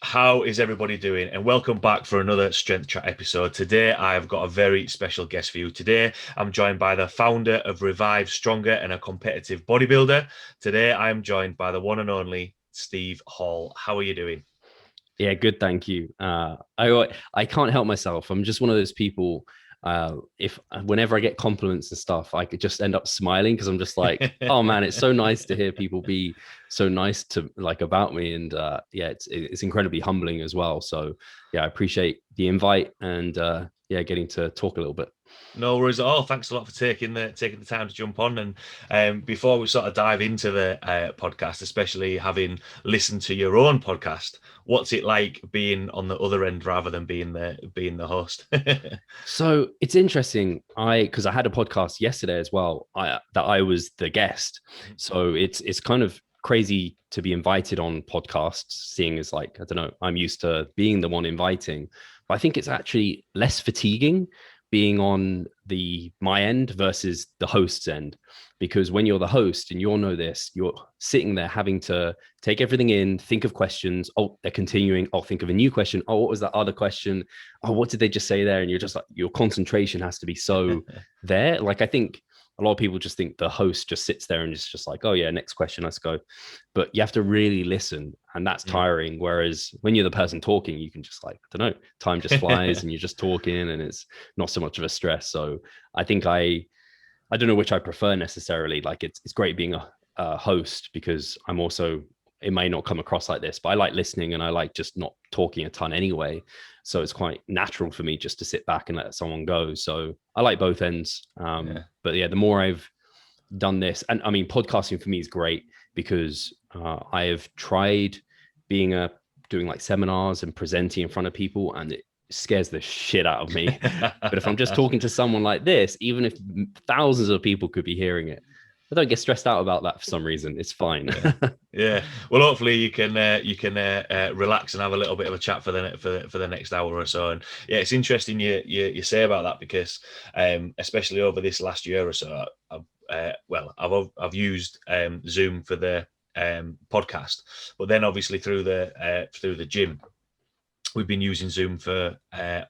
How is everybody doing? And welcome back for another Strength Chat episode. Today, I've got a very special guest for you. Today, I'm joined by the founder of Revive Stronger and a competitive bodybuilder. Today, I'm joined by the one and only Steve Hall. How are you doing? Yeah, good. Thank you. I can't help myself. I'm just one of those people. If whenever I get compliments and stuff, I could just end up smiling because I'm just like, oh man, it's so nice to hear people be so nice to like about me, and yeah, it's incredibly humbling as well. So yeah, I appreciate the invite and yeah, getting to talk a little bit. No worries at all. Thanks a lot for taking the time to jump on. And before we sort of dive into the podcast, especially having listened to your own podcast, what's it like being on the other end rather than being the host? So it's interesting. Because I had a podcast yesterday as well. That I was the guest. So it's kind of crazy to be invited on podcasts, seeing as like I don't know, I'm used to being the one inviting. But I think it's actually less fatiguing being on the my end versus the host's end, because when you're the host and you'll know this, you're sitting there having to take everything in, think of questions. Oh, they're continuing. Oh, think of a new question. Oh, what was that other question? Oh, what did they just say there? And you're just like, your concentration has to be so there. Like, I think a lot of people just think the host just sits there and is just like, oh yeah, next question, let's go. But you have to really listen, and that's tiring. Whereas when you're the person talking, you can just like, I don't know, time just flies and you're just talking and it's not so much of a stress. So I think I don't know which I prefer necessarily. Like it's great being a host because I'm also, it may not come across like this, but I like listening and I like just not talking a ton anyway. So it's quite natural for me just to sit back and let someone go. So I like both ends. Yeah. But yeah, the more I've done this, and I mean, podcasting for me is great because I have tried being doing like seminars and presenting in front of people, and it scares the shit out of me. But if I'm just talking to someone like this, even if thousands of people could be hearing it, I don't get stressed out about that for some reason. It's fine. Yeah, yeah. Well, hopefully you can relax and have a little bit of a chat for the next hour or so. And yeah, it's interesting you say about that because especially over this last year or so, I've used Zoom for the podcast, but then obviously through the gym, we've been using Zoom for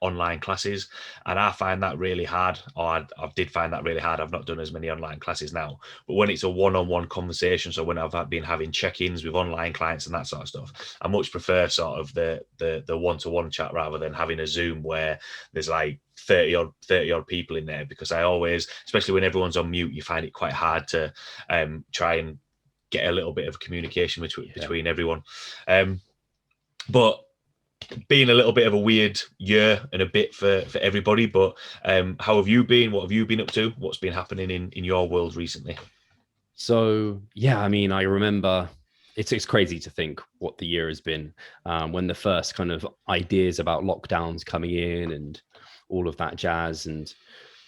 online classes, and I find that really hard. Or I did find that really hard. I've not done as many online classes now, but when it's a one-on-one conversation, so when I've been having check-ins with online clients and that sort of stuff, I much prefer sort of the one-to-one chat rather than having a Zoom where there's like 30 odd people in there, because I always, especially when everyone's on mute, you find it quite hard to try and get a little bit of communication between everyone. But been a little bit of a weird year and a bit for everybody, but how have you been? What have you been up to? What's been happening in your world recently? So yeah, I mean, I remember it's crazy to think what the year has been, when the first kind of ideas about lockdowns coming in and all of that jazz. And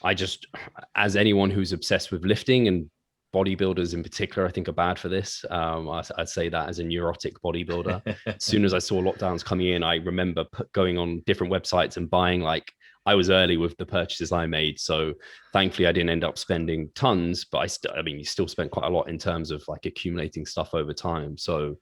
I just, as anyone who's obsessed with lifting, and bodybuilders in particular, I think are bad for this. I'd say that as a neurotic bodybuilder. As soon as I saw lockdowns coming in, I remember going on different websites and buying, like, I was early with the purchases I made. So thankfully I didn't end up spending tons, but I mean, you still spent quite a lot in terms of like accumulating stuff over time. So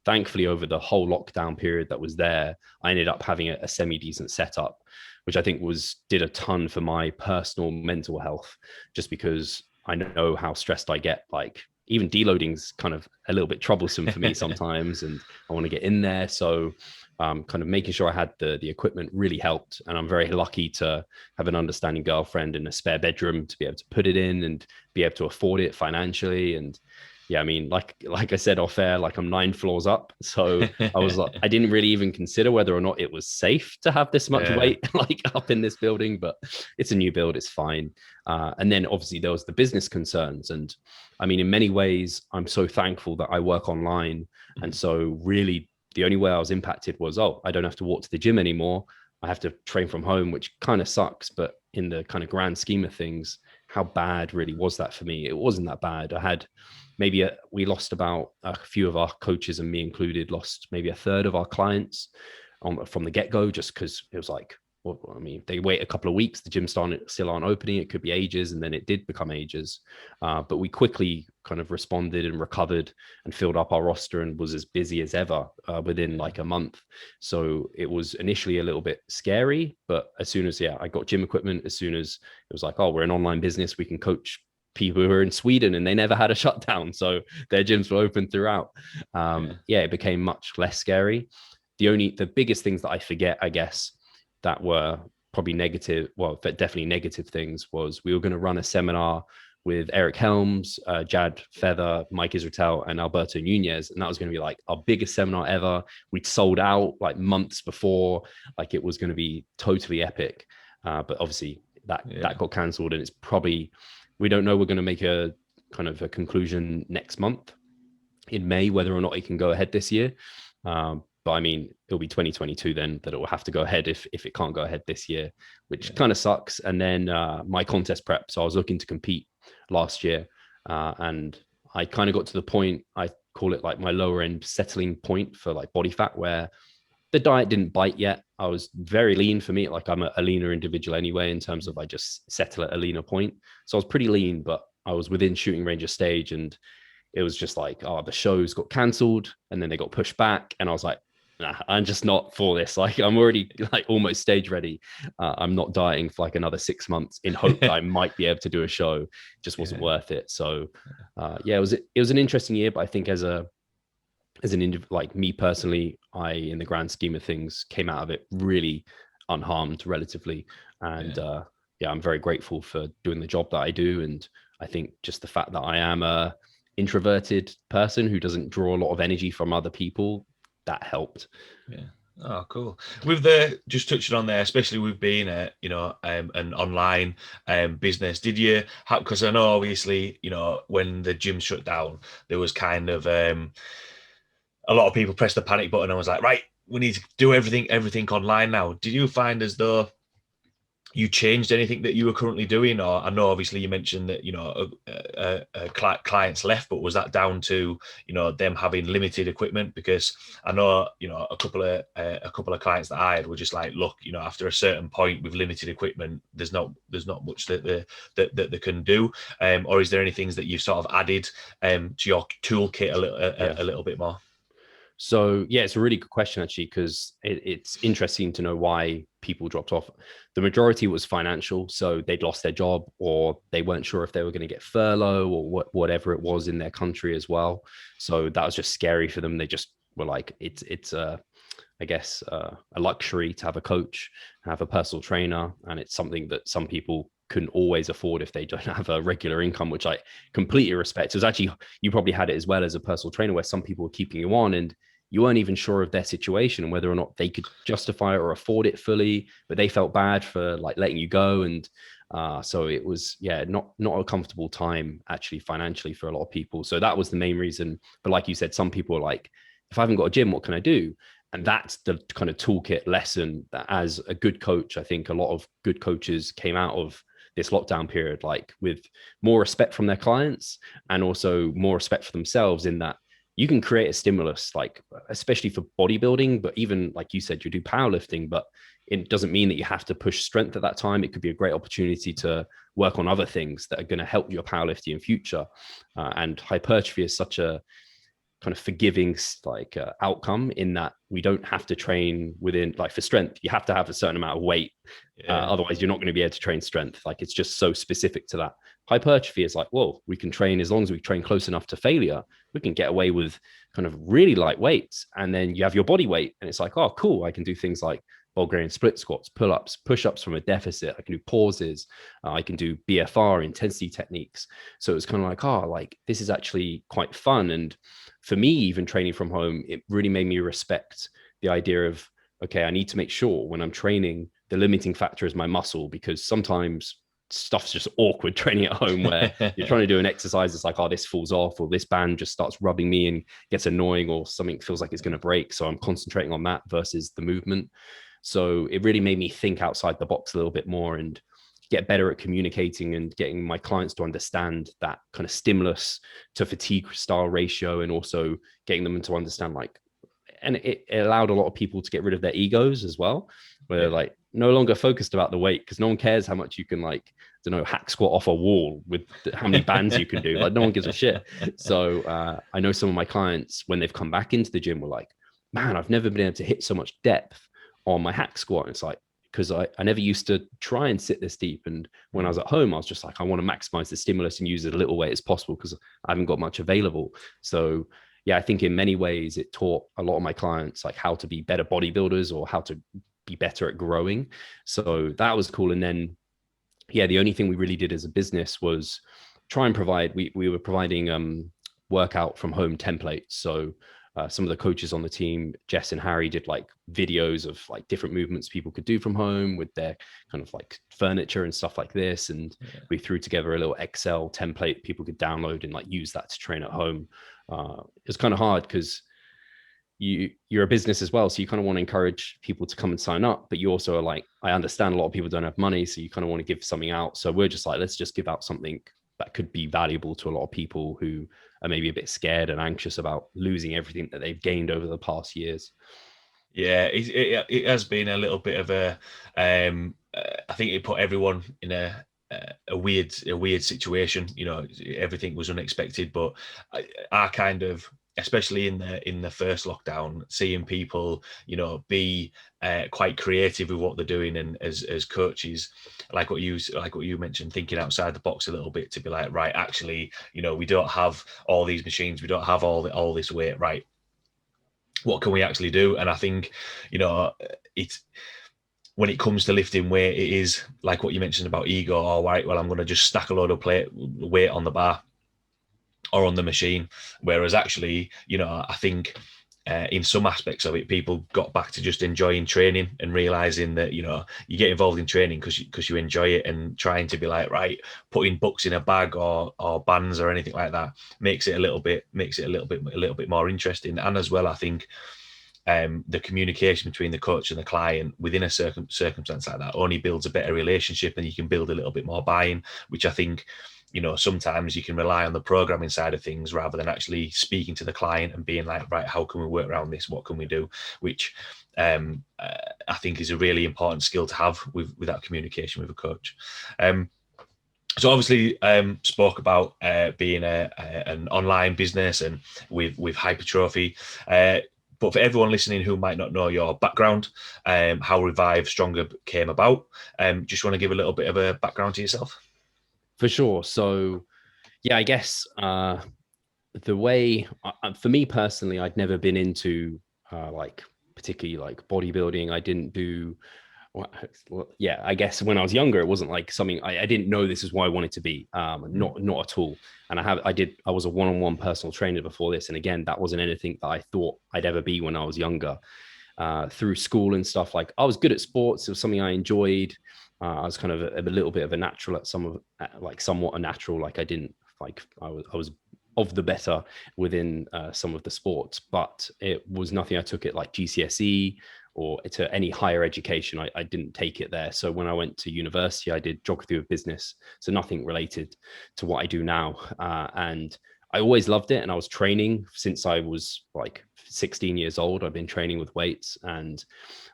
thankfully over the whole lockdown period that was there, I ended up having a semi-decent setup, which I think did a ton for my personal mental health, just because I know how stressed I get. Like even deloading's kind of a little bit troublesome for me sometimes, and I want to get in there. So kind of making sure I had the equipment really helped. And I'm very lucky to have an understanding girlfriend and a spare bedroom to be able to put it in and be able to afford it financially. And yeah, I mean, like I said off air, like I'm 9 floors up. So I was like, I didn't really even consider whether or not it was safe to have this much weight like up in this building, but it's a new build, it's fine. And then obviously there was the business concerns. And I mean, in many ways, I'm so thankful that I work online. And so really the only way I was impacted was, oh, I don't have to walk to the gym anymore. I have to train from home, which kind of sucks. But in the kind of grand scheme of things, how bad really was that for me? It wasn't that bad. I had we lost about a few of our coaches, and me included, lost maybe a third of our clients from the get-go, just because it was like, well, I mean, they wait a couple of weeks, the gyms still aren't opening. It could be ages, and then it did become ages. But we quickly kind of responded and recovered and filled up our roster and was as busy as ever within like a month. So it was initially a little bit scary, but as soon as I got gym equipment, as soon as it was like, oh, we're an online business, we can coach people who are in Sweden and they never had a shutdown, so their gyms were open throughout. It became much less scary. The biggest things that I forget, I guess, that were probably negative, well, definitely negative things, was we were going to run a seminar with Eric Helms, Jad Feather, Mike Israel, and Alberto Nunez. And that was going to be like our biggest seminar ever. We'd sold out like months before, like it was going to be totally epic. But obviously that got cancelled, and it's probably, we don't know, we're going to make a kind of a conclusion next month in May, whether or not it can go ahead this year. But I mean, it'll be 2022 then that it will have to go ahead if it can't go ahead this year, which kind of sucks. And then my contest prep. So I was looking to compete last year, and I kind of got to the point, I call it like my lower end settling point for like body fat, where the diet didn't bite yet. I was very lean for me. Like I'm a leaner individual anyway, in terms of I just settle at a leaner point. So I was pretty lean, but I was within shooting range of stage, and it was just like, oh, the shows got cancelled and then they got pushed back. And I was like, nah, I'm just not for this. Like I'm already like almost stage ready. I'm not dieting for like another 6 months in hope that I might be able to do a show. It just wasn't worth it. So it was an interesting year, but I think like me personally, I, in the grand scheme of things, came out of it really unharmed relatively. And I'm very grateful for doing the job that I do. And I think just the fact that I am a introverted person who doesn't draw a lot of energy from other people, that helped. Oh, cool. With just touching on there, especially with being an online business, did you have, because I know obviously, when the gym shut down, there was kind of a lot of people pressed the panic button and was like, right, we need to do everything online now. Did you find as though you changed anything that you were currently doing? Or I know obviously you mentioned that clients left, but was that down to them having limited equipment? Because I know a couple of clients that I had were just like, look, after a certain point with limited equipment, there's not much that they can do. Or is there any things that you've sort of added to your toolkit a little bit more? So it's a really good question actually, because it's interesting to know why people dropped off. The majority was financial, so they'd lost their job, or they weren't sure if they were going to get furlough, or whatever it was in their country as well. So that was just scary for them. They just were like, it's a luxury to have a coach, have a personal trainer, and it's something that some people couldn't always afford if they don't have a regular income, which I completely respect. It was actually, you probably had it as well as a personal trainer, where some people were keeping you on and you weren't even sure of their situation and whether or not they could justify it or afford it fully, but they felt bad for like letting you go. And so it was, not a comfortable time actually financially for a lot of people. So that was the main reason. But like you said, some people are like, if I haven't got a gym, what can I do? And that's the kind of toolkit lesson that, as a good coach, I think a lot of good coaches came out of this lockdown period, like with more respect from their clients and also more respect for themselves, in that you can create a stimulus, like especially for bodybuilding, but even like you said, you do powerlifting, but it doesn't mean that you have to push strength at that time. It could be a great opportunity to work on other things that are going to help your powerlifting in future. And hypertrophy is such a kind of forgiving outcome, in that we don't have to train within, like for strength, you have to have a certain amount of weight. Otherwise you're not going to be able to train strength. Like it's just so specific to that. Hypertrophy is like, well, we can train, as long as we train close enough to failure, we can get away with kind of really light weights. And then you have your body weight and it's like, oh, cool. I can do things like Bulgarian split squats, pull-ups, push-ups from a deficit. I can do pauses. I can do BFR, intensity techniques. So it's kind of like, oh, like this is actually quite fun. And for me, even training from home, it really made me respect the idea of, okay, I need to make sure when I'm training, the limiting factor is my muscle, because sometimes stuff's just awkward training at home, where you're trying to do an exercise, it's like, oh, this falls off, or this band just starts rubbing me and gets annoying, or something feels like it's going to break. So I'm concentrating on that versus the movement. So it really made me think outside the box a little bit more and get better at communicating and getting my clients to understand that kind of stimulus to fatigue style ratio, and also getting them to understand, like, and it allowed a lot of people to get rid of their egos as well, where like, no longer focused about the weight, because no one cares how much you can, like, I don't know, hack squat off a wall with how many bands you can do. Like, no one gives a shit. So I know some of my clients, when they've come back into the gym, were like, man, I've never been able to hit so much depth on my hack squat. And it's like, because I never used to try and sit this deep. And when I was at home, I was just like, I want to maximize the stimulus and use as little weight as possible because I haven't got much available. So yeah, I think in many ways it taught a lot of my clients like how to be better bodybuilders or how to be better at growing. So that was cool. And then, yeah, the only thing we really did as a business was try and provide, we were providing workout from home templates. So some of the coaches on the team, Jess and Harry, did like videos of like different movements people could do from home with their kind of like furniture and stuff like this. And we threw together a little Excel template people could download and like use that to train at home. It was kind of hard because you're a business as well, so you kind of want to encourage people to come and sign up, but you also are like, I understand a lot of people don't have money, so you kind of want to give something out. So we're just like, let's just give out something that could be valuable to a lot of people who are maybe a bit scared and anxious about losing everything that they've gained over the past years. Yeah, it has been a little bit of a. I think it put everyone in a weird situation. You know, everything was unexpected, but I kind of, especially in the first lockdown, seeing people, you know, be quite creative with what they're doing, and as coaches, like what you mentioned, thinking outside the box a little bit to be like, right, actually, you know, we don't have all these machines, we don't have all this weight, right? What can we actually do? And I think, you know, it's when it comes to lifting weight, it is like what you mentioned about ego. All right, well, I'm going to just stack a load of weight on the bar or on the machine. Whereas actually, you know, I think in some aspects of it, people got back to just enjoying training and realizing that, you know, you get involved in training because you enjoy it, and trying to be like, right, putting books in a bag or bands or anything like that makes it a little bit more interesting. And as well, I think the communication between the coach and the client within a circumstance like that only builds a better relationship, and you can build a little bit more buy-in, which I think, you know, sometimes you can rely on the programming side of things rather than actually speaking to the client and being like, right, how can we work around this? What can we do? Which I think is a really important skill to have with that communication with a coach. So obviously spoke about being an online business and with hypertrophy. But for everyone listening who might not know your background, how Revive Stronger came about, just want to give a little bit of a background to yourself? For sure. So yeah, I guess the way for me personally, I'd never been into like particularly like bodybuilding. I didn't do well, yeah, I guess when I was younger, it wasn't like something I didn't know this is what I wanted to be. Not at all. And I was a one-on-one personal trainer before this. And again, that wasn't anything that I thought I'd ever be when I was younger. Through school and stuff, like I was good at sports. It was something I enjoyed. I was kind of a little bit of a natural at somewhat a natural. Like I was of the better within some of the sports, but it was nothing I took it like GCSE or to any higher education. I didn't take it there. So when I went to university, I did geography of business. So nothing related to what I do now. And I always loved it. And I was training since I was like 16 years old. I've been training with weights and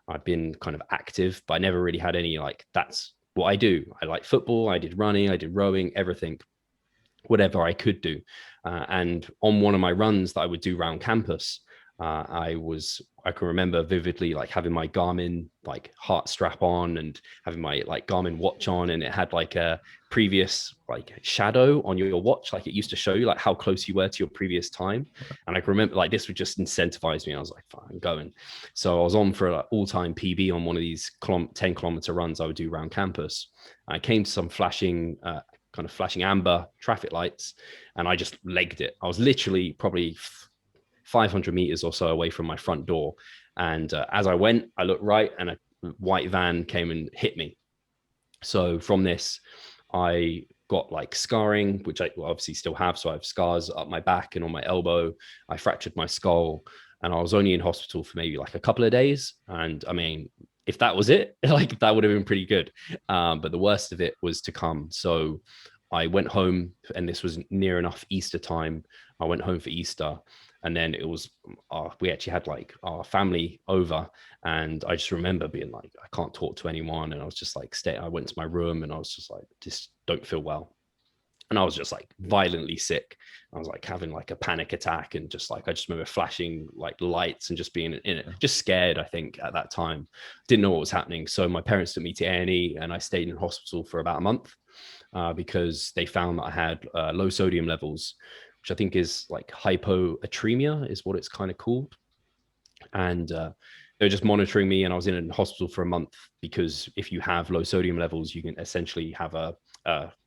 I've been kind of active, but I never really had any like, that's what I do. I like football. I did running, I did rowing, everything, whatever I could do. And on one of my runs that I would do around campus, I can remember vividly like having my Garmin like heart strap on and having my like Garmin watch on, and it had like a previous like shadow on your watch, like it used to show you like how close you were to your previous time. And I can remember like this would just incentivize me. I was like, fine, I'm going. So I was on for an all-time PB on one of these 10-kilometer runs I would do around campus. I came to some flashing amber traffic lights, and I just legged it. I was literally probably 500 meters or so away from my front door. And as I went, I looked right and a white van came and hit me. So from this, I got like scarring, which I obviously still have. So I have scars up my back and on my elbow. I fractured my skull, and I was only in hospital for maybe like a couple of days. And I mean, if that was it, like that would have been pretty good. But the worst of it was to come. So I went home, and this was near enough Easter time. I went home for Easter, And then it was, we actually had like our family over, and I just remember being like, I can't talk to anyone. And I was just like, I went to my room and I was just like, just don't feel well. And I was just like violently sick. I was like having like a panic attack, and just like, I just remember flashing like lights and just being in it, just scared. I think at that time, didn't know what was happening. So my parents took me to A&E, and I stayed in hospital for about a month because they found that I had low sodium levels, which I think is like hypoatremia is what it's kind of called. And they were just monitoring me, and I was in a hospital for a month, because if you have low sodium levels, you can essentially have a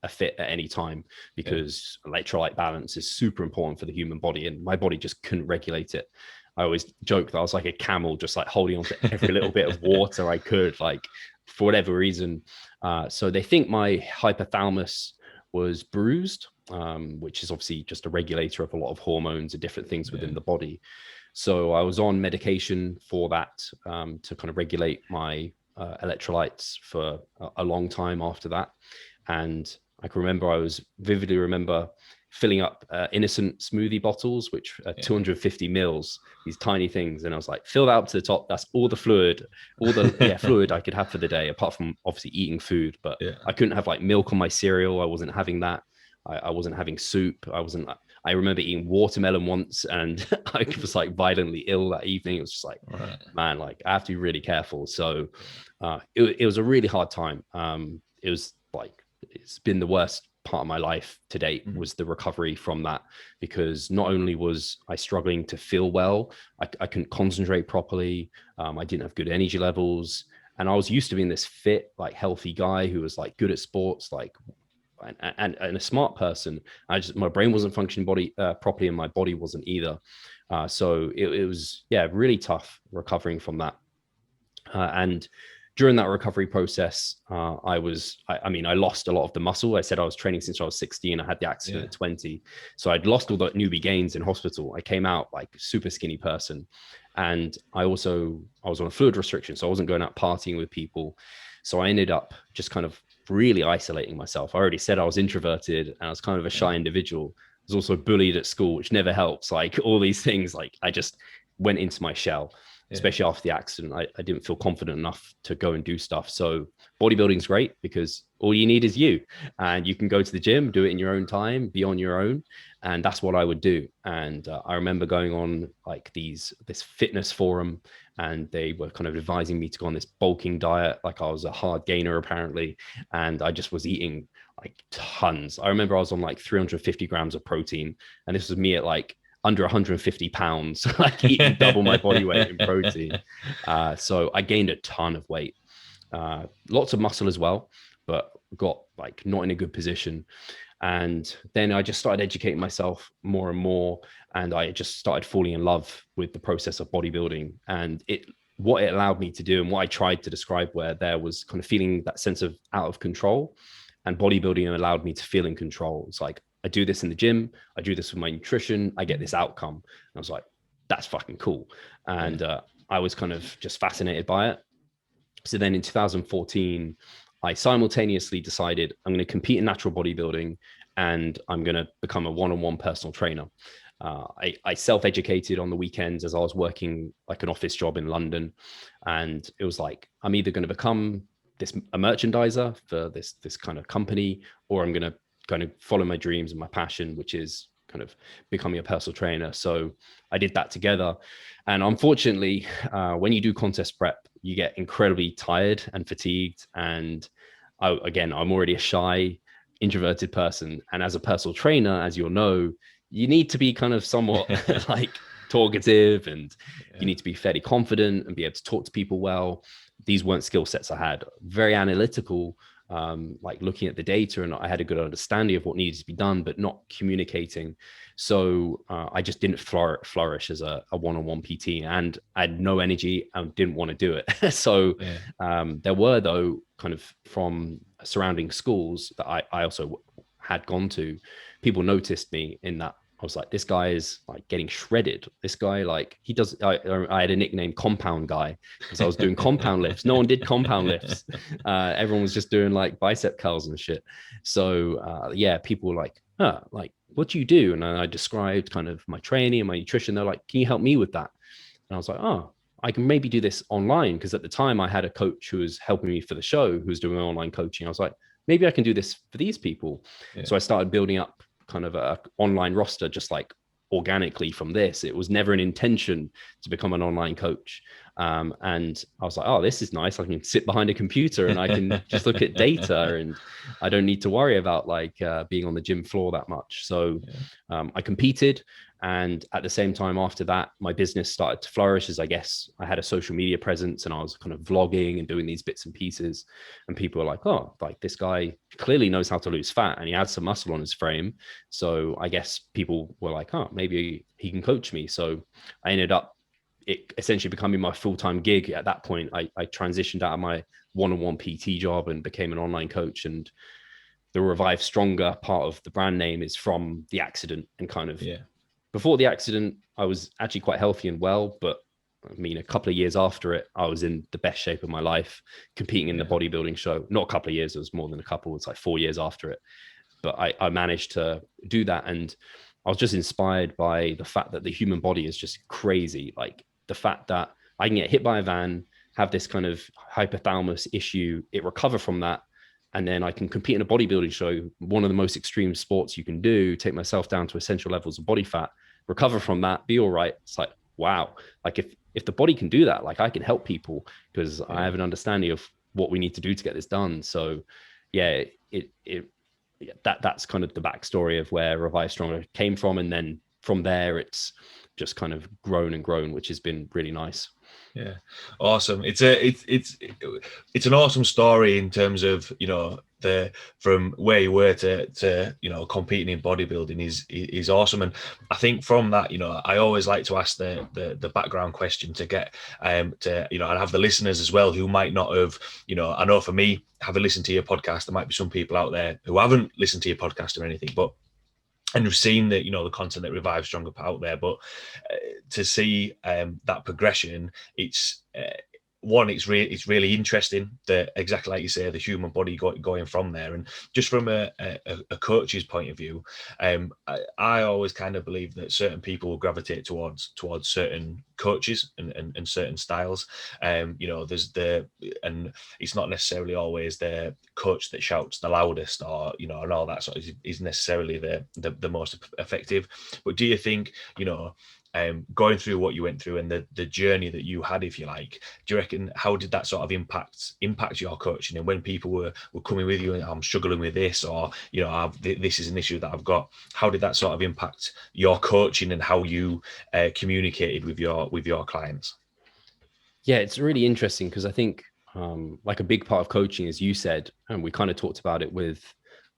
fit at any time, because electrolyte balance is super important for the human body, and my body just couldn't regulate it. I always joke that I was like a camel, just like holding on to every little bit of water I could, like for whatever reason. So they think my hypothalamus was bruised, which is obviously just a regulator of a lot of hormones and different things within the body. So I was on medication for that, to kind of regulate my electrolytes for a long time after that. And I can remember, I was vividly remember filling up innocent smoothie bottles, which are 250 mils, these tiny things. And I was like, fill that up to the top. That's all the fluid, fluid I could have for the day, apart from obviously eating food. But I couldn't have like milk on my cereal. I wasn't having that. I wasn't having soup. I remember eating watermelon once, and I was like violently ill that evening. It was just like, man, like I have to be really careful. So it was a really hard time. It was like, it's been the worst part of my life to date, was the recovery from that, because not only was I struggling to feel well, I couldn't concentrate properly. I didn't have good energy levels. And I was used to being this fit, like healthy guy who was like good at sports, like, and a smart person. My brain wasn't functioning properly, and my body wasn't either. So it was, really tough recovering from that. And during that recovery process, I lost a lot of the muscle. I said I was training since I was 16. I had the accident at 20. So I'd lost all the newbie gains in hospital. I came out like super skinny person. And I was on a fluid restriction. So I wasn't going out partying with people. So I ended up just kind of really isolating myself. I already said I was introverted, and I was kind of a shy individual. I was also bullied at school, which never helps. Like all these things, like I just went into my shell. Especially after the accident, I didn't feel confident enough to go and do stuff. So bodybuilding's great, because all you need is you, and you can go to the gym, do it in your own time, be on your own. And that's what I would do. And I remember going on like this fitness forum, and they were kind of advising me to go on this bulking diet. Like I was a hard gainer apparently. And I just was eating like tons. I remember I was on like 350 grams of protein, and this was me at like under 150 pounds, like eating double my body weight in protein. So I gained a ton of weight, lots of muscle as well, but got like not in a good position. And then I just started educating myself more and more. And I just started falling in love with the process of bodybuilding. And what it allowed me to do, and what I tried to describe where there was kind of feeling that sense of out of control, and bodybuilding allowed me to feel in control. It's like, I do this in the gym, I do this with my nutrition, I get this outcome. And I was like, that's fucking cool. And I was kind of just fascinated by it. So then in 2014, I simultaneously decided I'm going to compete in natural bodybuilding, and I'm going to become a one-on-one personal trainer. I self-educated on the weekends as I was working like an office job in London. And it was like, I'm either going to become a merchandiser for this kind of company, or I'm going to kind of follow my dreams and my passion, which is kind of becoming a personal trainer. So I did that together. And unfortunately, when you do contest prep, you get incredibly tired and fatigued. And I'm already a shy, introverted person. And as a personal trainer, as you'll know, you need to be kind of somewhat like talkative, and you need to be fairly confident and be able to talk to people well. These weren't skill sets I had. Very analytical, like looking at the data, and I had a good understanding of what needed to be done, but not communicating. So I just didn't flourish as a one-on-one PT, and I had no energy and didn't want to do it. So there were, though, kind of from surrounding schools that I also had gone to, people noticed me in that. I was like, this guy is like getting shredded. This guy, like I had a nickname, Compound Guy, because I was doing compound lifts. No one did compound lifts. Everyone was just doing like bicep curls and shit. So people were like, oh, like, what do you do? And I described kind of my training and my nutrition. They're like, can you help me with that? And I was like, oh, I can maybe do this online. Because at the time I had a coach who was helping me for the show, who was doing online coaching. I was like, maybe I can do this for these people. Yeah. So I started building up kind of a online roster, just like organically from this. It was never an intention to become an online coach. And I was like, oh, this is nice. I can sit behind a computer and I can just look at data, and I don't need to worry about like being on the gym floor that much. So I competed. And at the same time, after that, my business started to flourish, as I guess I had a social media presence and I was kind of vlogging and doing these bits and pieces. And people were like, oh, like this guy clearly knows how to lose fat and he has some muscle on his frame. So I guess people were like, oh, maybe he can coach me. So I ended up it essentially becoming my full-time gig. At that point, I transitioned out of my one-on-one PT job and became an online coach. And the Revive Stronger part of the brand name is from the accident. And kind of before the accident, I was actually quite healthy and well, but I mean, a couple of years after it, I was in the best shape of my life, competing in the bodybuilding show. Not a couple of years, it was more than a couple. It's like 4 years after it. But I managed to do that. And I was just inspired by the fact that the human body is just crazy. Like the fact that I can get hit by a van, have this kind of hypothalamus issue, it recover from that. And then I can compete in a bodybuilding show, one of the most extreme sports you can do, take myself down to essential levels of body fat, recover from that, be all right. It's like, wow. Like if the body can do that, like I can help people because I have an understanding of what we need to do to get this done. So yeah, that's kind of the backstory of where Revive Stronger came from. And then from there, it's just kind of grown and grown, which has been really nice. Yeah, awesome. It's an awesome story in terms of, you know, the from where you were to you know, competing in bodybuilding is awesome. And I think from that, you know, I always like to ask the background question to get to, you know, and have the listeners as well who might not have, you know, I know for me, having listened to your podcast, there might be some people out there who haven't listened to your podcast or anything, but and we've seen that, you know, the content that Revive Stronger put out there, but to see that progression, it's one, it's really interesting that, exactly like you say, the human body going from there. And just from a coach's point of view, I always kind of believe that certain people will gravitate towards certain coaches and certain styles. You know, and it's not necessarily always the coach that shouts the loudest, or, you know, and all that sort of is necessarily the most effective. But do you think, you know, going through what you went through and the journey that you had, if you like, do you reckon, how did that sort of impact your coaching? And when people were coming with you and, I'm struggling with this, or, you know, this is an issue that I've got, how did that sort of impact your coaching and how you communicated with your clients? Yeah, it's really interesting because I think like a big part of coaching, as you said, and we kind of talked about it with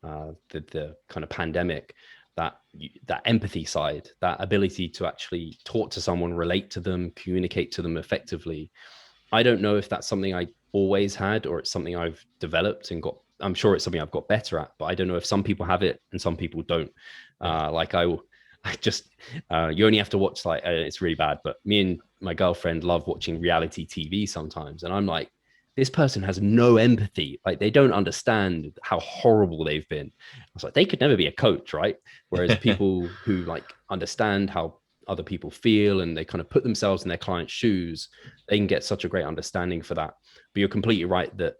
the kind of pandemic, that empathy side, that ability to actually talk to someone, relate to them, communicate to them effectively. I don't know if that's something I always had or it's something I've developed and got. I'm sure it's something I've got better at, but I don't know if some people have it and some people don't. Like I just, you only have to watch like, it's really bad, but me and my girlfriend love watching reality TV sometimes. And I'm like, this person has no empathy. Like they don't understand how horrible they've been. I was like, they could never be a coach, right? Whereas people who like understand how other people feel and they kind of put themselves in their client's shoes, they can get such a great understanding for that. But you're completely right that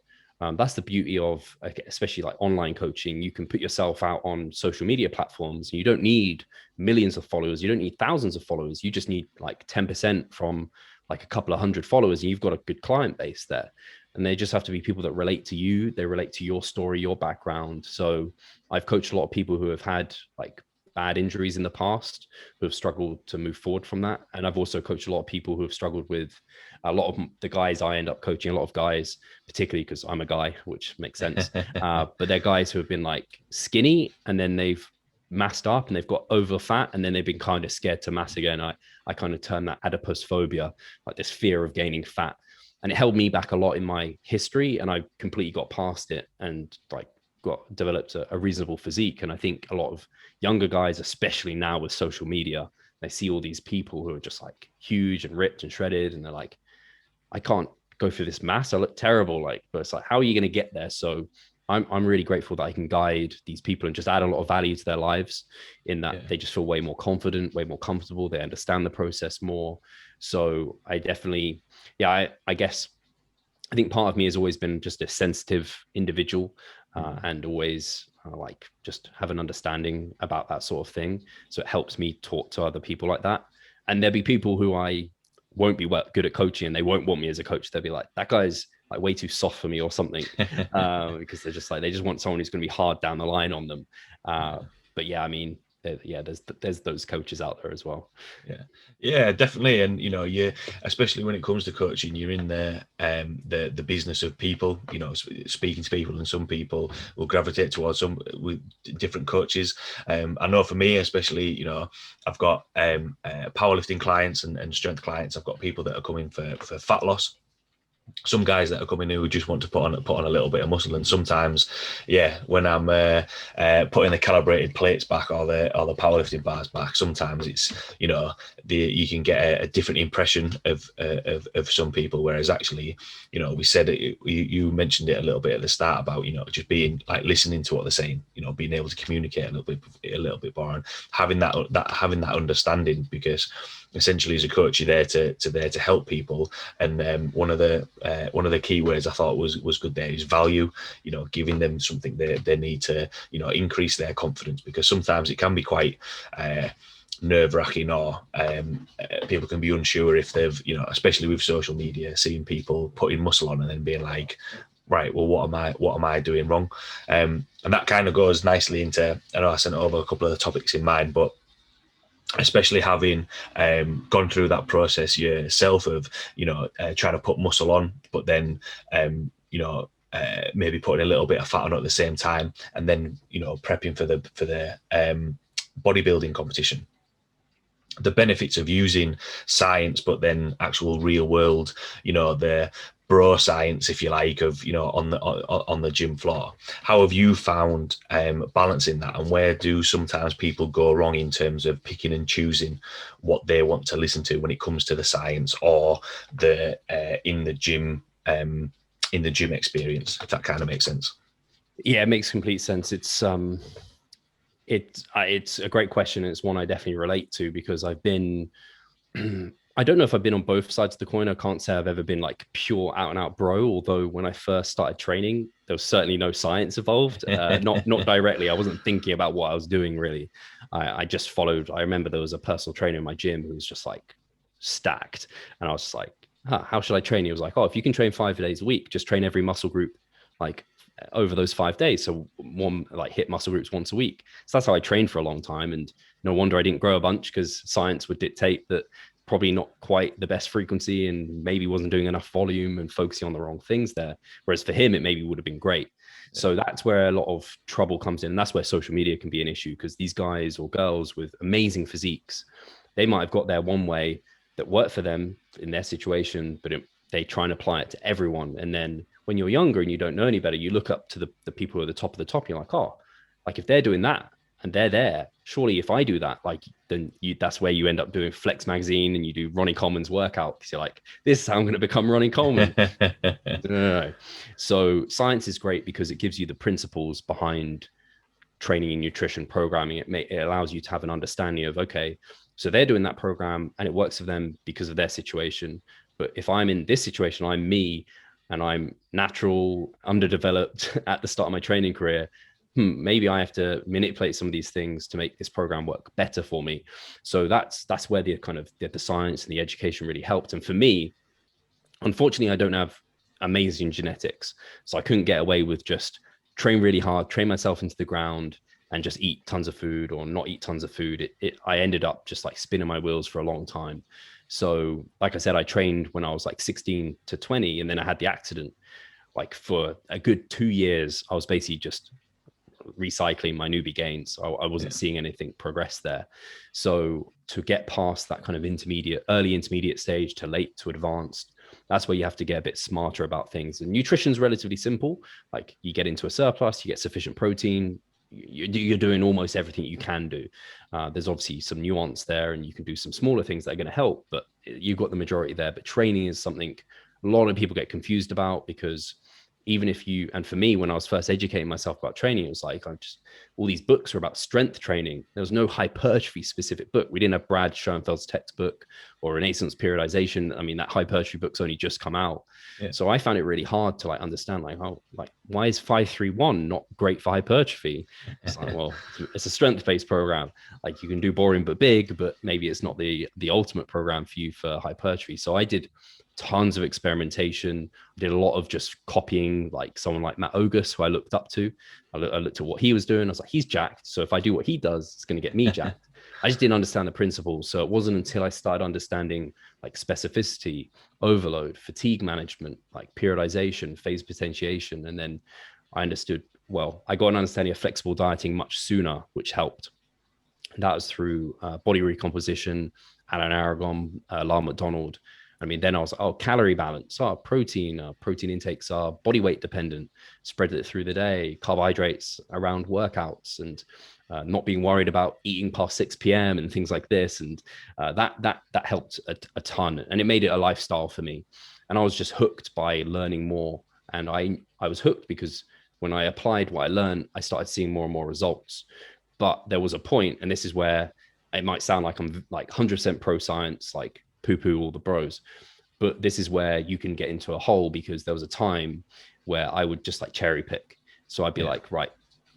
that's the beauty of, especially like online coaching. You can put yourself out on social media platforms. You don't need millions of followers. You don't need thousands of followers. You just need like 10% from like a couple of hundred followers, and you've got a good client base there. And they just have to be people that relate to you. They relate to your story, your background. So I've coached a lot of people who have had like bad injuries in the past, who have struggled to move forward from that. And I've also coached a lot of people who have struggled with a lot of the guys I end up coaching, a lot of guys, particularly because I'm a guy, which makes sense. But they're guys who have been like skinny and then they've massed up and they've got over fat and then they've been kind of scared to mass again. I kind of term that adipose phobia, like this fear of gaining fat. And it held me back a lot in my history, and I completely got past it and like developed a reasonable physique. And I think a lot of younger guys, especially now with social media, they see all these people who are just like huge and ripped and shredded, and they're like, I can't go through this mass. I look terrible. Like, but it's like, how are you going to get there? So I'm really grateful that I can guide these people and just add a lot of value to their lives in that Yeah. they just feel way more confident, way more comfortable. They understand the process more. So I definitely, yeah, I guess I think part of me has always been just a sensitive individual, and always like just have an understanding about that sort of thing. So it helps me talk to other people like that. And there'll be people who I won't be good at coaching and they won't want me as a coach. They'll be like, that guy's like way too soft for me or something, because they're just like, they just want someone who's going to be hard down the line on them. Yeah. But yeah, I mean, yeah, there's those coaches out there as well. Yeah, yeah, definitely. And you know, you, especially when it comes to coaching, you're in the business of people. You know, speaking to people, and some people will gravitate towards some with different coaches. I know for me, especially, you know, I've got powerlifting clients and strength clients. I've got people that are coming for fat loss, some guys that are coming who just want to put on a little bit of muscle, and sometimes, yeah, when I'm putting the calibrated plates back or the powerlifting bars back, sometimes it's, you know, you can get a different impression of some people, whereas actually, you know, we said it, you mentioned it a little bit at the start about, you know, just being like listening to what they're saying, you know, being able to communicate a little bit more, and having that understanding, because essentially as a coach you're there to help people. And one of the key words I thought was good there is value. You know, giving them something they need to, you know, increase their confidence, because sometimes it can be quite nerve-wracking, or people can be unsure if they've, you know, especially with social media, seeing people putting muscle on and then being like, right, well, what am I doing wrong? And that kind of goes nicely into, I know I sent over a couple of the topics in mind, but especially having gone through that process yourself of, you know, trying to put muscle on, but then, you know, maybe putting a little bit of fat on at the same time, and then, you know, prepping for the bodybuilding competition. The benefits of using science, but then actual real world, you know, the bro science, if you like, of, you know, on the gym floor. How have you found balancing that, and where do sometimes people go wrong in terms of picking and choosing what they want to listen to when it comes to the science or the in the gym experience, if that kind of makes sense? Yeah, it makes complete sense. It's a great question. It's one I definitely relate to because I've been I don't know if I've been on both sides of the coin. I can't say I've ever been like pure out and out bro. Although when I first started training, there was certainly no science involved. Not directly. I wasn't thinking about what I was doing really. I just followed. I remember there was a personal trainer in my gym who was just like stacked, and I was just like, huh, how should I train? He was like, oh, if you can train 5 days a week, just train every muscle group like over those 5 days. So one like hit muscle groups once a week. So that's how I trained for a long time. And no wonder I didn't grow a bunch because science would dictate that probably not quite the best frequency and maybe wasn't doing enough volume and focusing on the wrong things there. Whereas for him, it maybe would have been great. So that's where a lot of trouble comes in. And that's where social media can be an issue because these guys or girls with amazing physiques, they might have got there one way that worked for them in their situation, but they try and apply it to everyone. And then when you're younger and you don't know any better, you look up to the people who are the top of the top. And you're like, oh, like if they're doing that and they're there, surely if I do that, like then that's where you end up doing Flex Magazine and you do Ronnie Coleman's workout because you're like, this is how I'm going to become Ronnie Coleman. No. So science is great because it gives you the principles behind training and nutrition programming. It allows you to have an understanding of, okay, so they're doing that program and it works for them because of their situation. But if I'm in this situation, I'm me and I'm natural, underdeveloped at the start of my training career, maybe I have to manipulate some of these things to make this program work better for me. So that's where the kind of the science and the education really helped. And for me, unfortunately, I don't have amazing genetics. So I couldn't get away with just train really hard, train myself into the ground and just eat tons of food or not eat tons of food. I ended up just like spinning my wheels for a long time. So like I said, I trained when I was like 16 to 20 and then I had the accident. Like for a good 2 years, I was basically just recycling my newbie gains. I wasn't seeing anything progress there. So to get past that kind of early intermediate stage to late to advanced, that's where you have to get a bit smarter about things. And nutrition is relatively simple. Like you get into a surplus, you get sufficient protein, you're doing almost everything you can do. There's obviously some nuance there and you can do some smaller things that are going to help, but you've got the majority there. But training is something a lot of people get confused about because even if you, and for me, when I was first educating myself about training, it was like, I'm just, all these books were about strength training. There was no hypertrophy specific book. We didn't have Brad Schoenfeld's textbook or Renaissance periodization. I mean, that hypertrophy book's only just come out. Yeah. So I found it really hard to like understand, like, how, like, why is 531 not great for hypertrophy? It's like, well, it's a strength-based program. Like, you can do boring but big, but maybe it's not the ultimate program for you for hypertrophy. So I did tons of experimentation. I did a lot of just copying, like someone like Matt Ogus, who I looked up to. I looked at what he was doing. I was like, he's jacked. So if I do what he does, it's going to get me jacked. I just didn't understand the principles. So it wasn't until I started understanding like specificity, overload, fatigue management, like periodization, phase potentiation. And then I understood, well, I got an understanding of flexible dieting much sooner, which helped. And that was through body recomposition, Alan Aragon, Lyle McDonald. I mean, then I was like, oh, calorie balance, protein intakes are body weight dependent, spread it through the day, carbohydrates around workouts, and not being worried about eating past 6 p.m. and things like this. And that helped a ton, and it made it a lifestyle for me. And I was just hooked by learning more. And I was hooked because when I applied what I learned, I started seeing more and more results. But there was a point, and this is where it might sound like I'm like 100% pro science, like poo-poo all the bros, but this is where you can get into a hole, because there was a time where I would just like cherry pick. So I'd be like, right,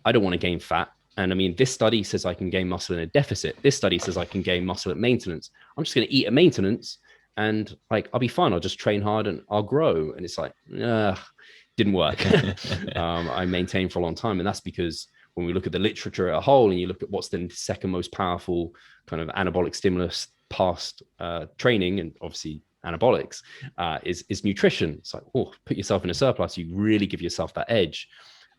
I don't want to gain fat. And I mean, this study says I can gain muscle in a deficit. This study says I can gain muscle at maintenance. I'm just going to eat at maintenance and like, I'll be fine. I'll just train hard and I'll grow. And it's like, didn't work. I maintained for a long time. And that's because when we look at the literature as a whole, and you look at what's the second most powerful kind of anabolic stimulus past training, and obviously anabolics, is nutrition. It's like, oh, put yourself in a surplus, you really give yourself that edge.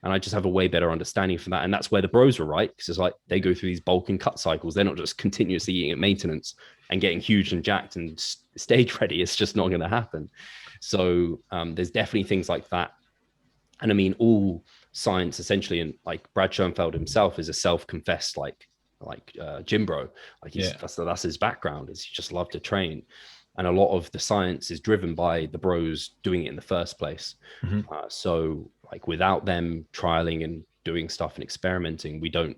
And I just have a way better understanding for that. And that's where the bros were right, because it's like they go through these bulk and cut cycles. They're not just continuously eating at maintenance and getting huge and jacked and stage ready. It's just not going to happen. So there's definitely things like that. And I mean, all science essentially, and like Brad Schoenfeld himself is a self-confessed like gym bro. Like that's his background, is he just loved to train. And a lot of the science is driven by the bros doing it in the first place. So like without them trialing and doing stuff and experimenting, we don't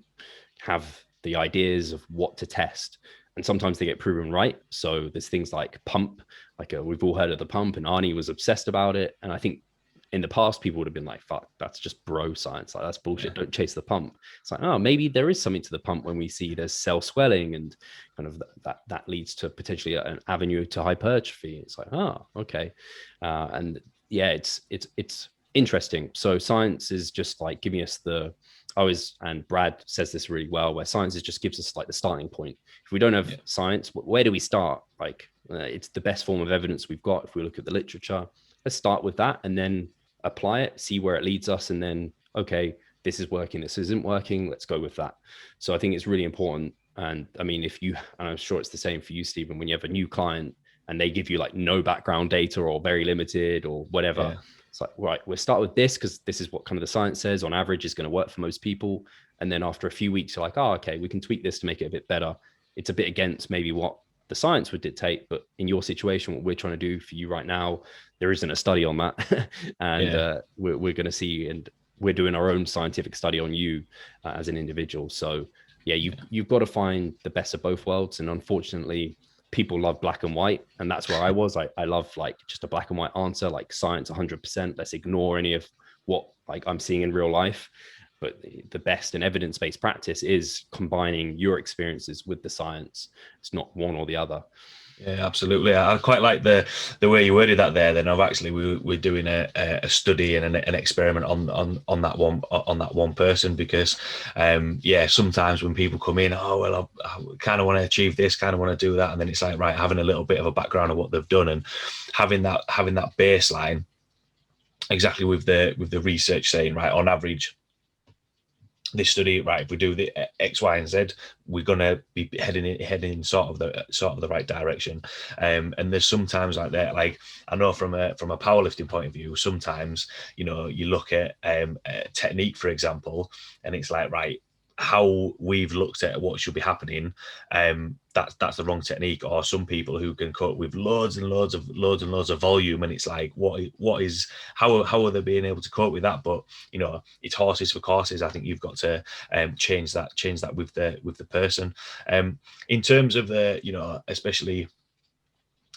have the ideas of what to test. And sometimes they get proven right. So there's things like pump, like we've all heard of the pump, and Arnie was obsessed about it. And I think in the past, people would have been like, fuck, that's just bro science. Like, that's bullshit. Don't chase the pump. It's like, oh, maybe there is something to the pump when we see there's cell swelling, and kind of that leads to potentially an avenue to hypertrophy. It's like, oh, okay. And yeah, it's interesting. So science is just like giving us and Brad says this really well, where science just gives us like the starting point. If we don't have science, where do we start? Like it's the best form of evidence we've got. If we look at the literature, let's start with that and then apply it, see where it leads us. And then, okay, this is working, this isn't working, let's go with that. So I think it's really important. And I mean, and I'm sure it's the same for you, Stephen, when you have a new client and they give you like no background data or very limited or whatever, it's like, right, we'll start with this because this is what kind of the science says on average is going to work for most people. And then after a few weeks, you're like, oh, okay, we can tweak this to make it a bit better. It's a bit against maybe what the science would dictate, but in your situation, what we're trying to do for you right now, there isn't a study on that. And we're going to see, and we're doing our own scientific study on you as an individual. So yeah, you've got to find the best of both worlds. And unfortunately, people love black and white. And that's where I was. I love like just a black and white answer, like science 100%. Let's ignore any of what like I'm seeing in real life. But the best and evidence-based practice is combining your experiences with the science. It's not one or the other. Yeah, absolutely. I quite like the way you worded that there. Then we're doing a study and an experiment on that one person, because sometimes when people come in, oh well, I kind of want to achieve this, kind of want to do that, and then it's like, right, having a little bit of a background of what they've done and having that baseline, exactly with the research saying, right, on average, this study, right, if we do the X, Y, and Z, we're gonna be heading in sort of the right direction. And there's sometimes like that, like I know from a powerlifting point of view, sometimes you look at technique, for example, and it's like, right, how we've looked at what should be happening, that's the wrong technique. Or some people who can cope with loads and loads of volume, and it's like, what is how are they being able to cope with that? But it's horses for courses. I think you've got to change that with the person. In terms of especially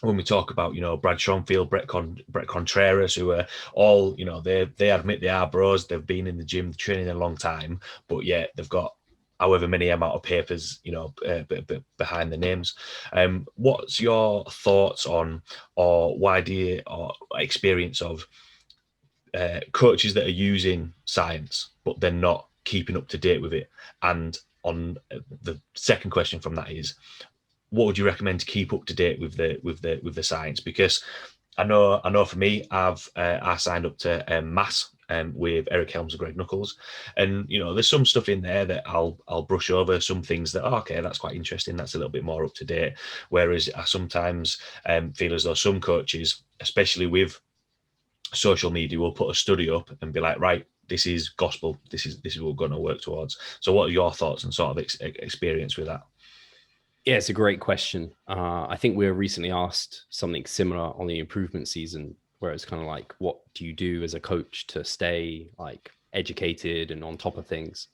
when we talk about Brad Schonfield, Brett Contreras, who are all they admit they are bros. They've been in the gym training a long time, but yet they've got however many amount of papers behind the names. What's your thoughts on, or why do you, or experience of coaches that are using science but they're not keeping up to date with it? And on the second question from that is, what would you recommend to keep up to date with the science? Because I know for me, I signed up to Mass with Eric Helms and Greg Knuckles, and there's some stuff in there that I'll brush over. Some things that okay, that's quite interesting. That's a little bit more up to date. Whereas I sometimes feel as though some coaches, especially with social media, will put a study up and be like, right, this is gospel. This is what we're going to work towards. So, what are your thoughts and sort of experience with that? Yeah, it's a great question. I think we were recently asked something similar on the improvement season, where it's kind of like, what do you do as a coach to stay like educated and on top of things?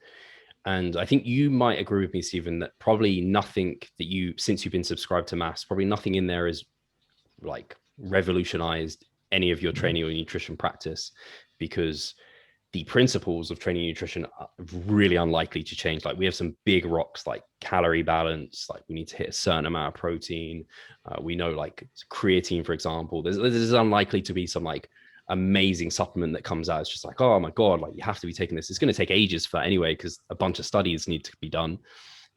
And I think you might agree with me, Stephen, that probably nothing that since you've been subscribed to Mass, probably nothing in there is like revolutionized any of your training or nutrition practice, because the principles of training and nutrition are really unlikely to change. Like we have some big rocks like calorie balance, like we need to hit a certain amount of protein. We know like creatine, for example, there's unlikely to be some like amazing supplement that comes out. It's just like, oh my God, like you have to be taking this. It's going to take ages for that anyway, because a bunch of studies need to be done.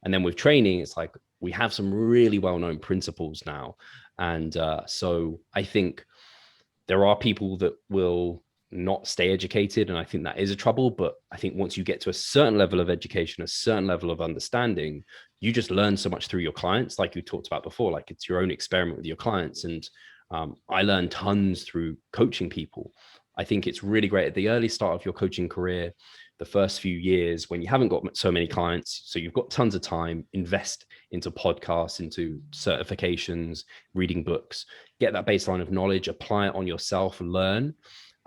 And then with training, it's like we have some really well-known principles now. And so I think there are people that will not stay educated, and I think that is a trouble. But I think once you get to a certain level of education, a certain level of understanding, you just learn so much through your clients, like you talked about before. Like it's your own experiment with your clients. And I learned tons through coaching people. I think it's really great at the early start of your coaching career, the first few years when you haven't got so many clients, so you've got tons of time, invest into podcasts, into certifications, reading books, get that baseline of knowledge, apply it on yourself, learn.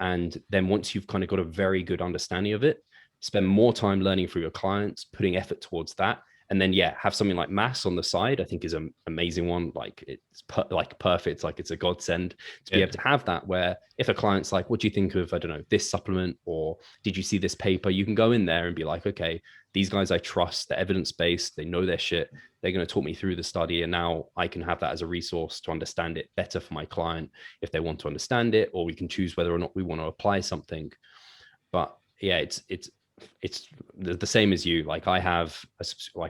And then once you've kind of got a very good understanding of it, spend more time learning through your clients, putting effort towards that. And then, yeah, have something like Mass on the side, I think is an amazing one. Like it's perfect. Like it's a godsend to be able to have that, where if a client's like, what do you think of, I don't know, this supplement, or did you see this paper? You can go in there and be like, okay, these guys I trust, they're evidence-based, they know their shit. They're going to talk me through the study. And now I can have that as a resource to understand it better for my client if they want to understand it, or we can choose whether or not we want to apply something. But yeah, it's the same as you. Like I have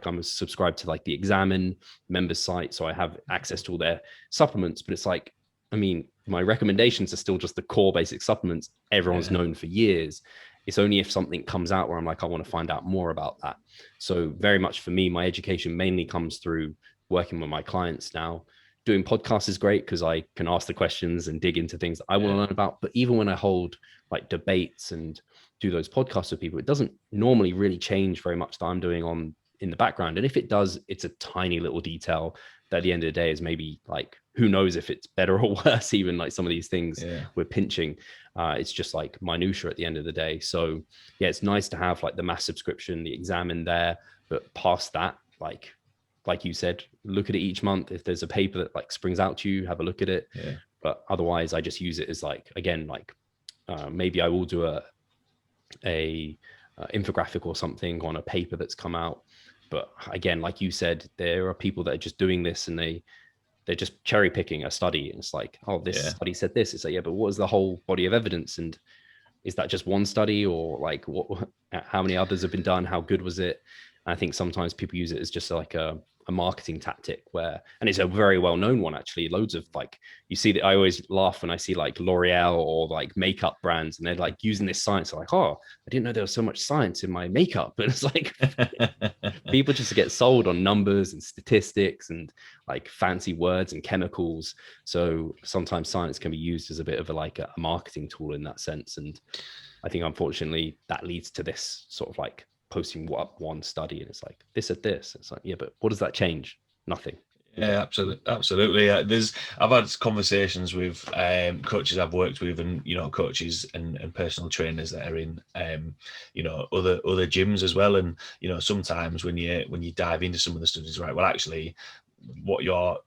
I'm subscribed to like the Examine members site, so I have access to all their supplements. But it's like, I mean, my recommendations are still just the core basic supplements everyone's known for years. It's only if something comes out where I'm like, I want to find out more about that. So very much for me, my education mainly comes through working with my clients now. Doing podcasts is great because I can ask the questions and dig into things I want to learn about. But even when I hold like debates and do those podcasts with people, it doesn't normally really change very much that I'm doing in the background. And if it does, it's a tiny little detail that at the end of the day is maybe like, who knows if it's better or worse, even like some of these things we're pinching. It's just like minutia at the end of the day. So yeah, it's nice to have like the Mass subscription, the Examine there, but past that, like you said, look at it each month. If there's a paper that like springs out to you, have a look at it. But otherwise I just use it as like, again, like maybe I will do a infographic or something on a paper that's come out. But again, like you said, there are people that are just doing this and they're just cherry picking a study. And it's like, oh, this study said this. It's like, yeah, but what is the whole body of evidence? And is that just one study, or like how many others have been done? How good was it? And I think sometimes people use it as just like a marketing tactic and it's a very well-known one, actually. Loads of like, you see that I always laugh when I see like L'Oreal or like makeup brands, and they're like using this science. They're like, oh, I didn't know there was so much science in my makeup. But it's like people just get sold on numbers and statistics and like fancy words and chemicals. So sometimes science can be used as a bit of a marketing tool in that sense. And I think unfortunately that leads to this sort of like posting up one study and it's like this at this. It's like, yeah, but what does that change? Nothing. Yeah, absolutely. I've had conversations with coaches I've worked with, and coaches and personal trainers that are in other gyms as well. And sometimes when you dive into some of the studies, right? Well, actually, what your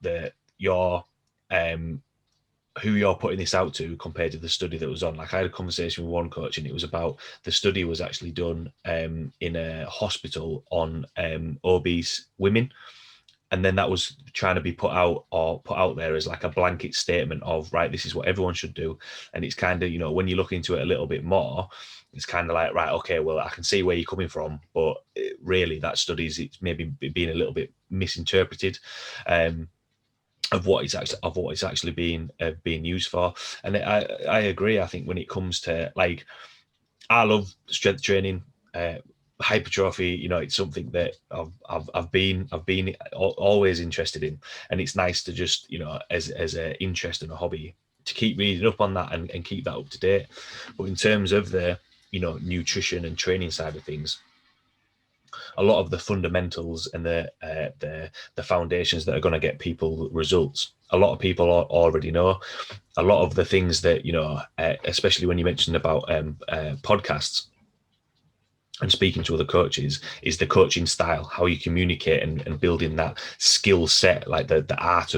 who you're putting this out to compared to the study that was on. Like I had a conversation with one coach, and it was about the study was actually done in a hospital on obese women, and then that was trying to be put out there as like a blanket statement of, right, this is what everyone should do. And it's kind of, when you look into it a little bit more, it's kind of like, right, okay, well, I can see where you're coming from, but really that study's, it's maybe being a little bit misinterpreted. Of what it's actually being used for. And I agree. I think when it comes to, like, I love strength training, hypertrophy. It's something that I've been always interested in, and it's nice to just as an interest and a hobby to keep reading up on that and keep that up to date. But in terms of the nutrition and training side of things, a lot of the fundamentals and the foundations that are going to get people results, a lot of people already know. A lot of the things that especially when you mentioned about podcasts and speaking to other coaches, is the coaching style, how you communicate and building that skill set, like the art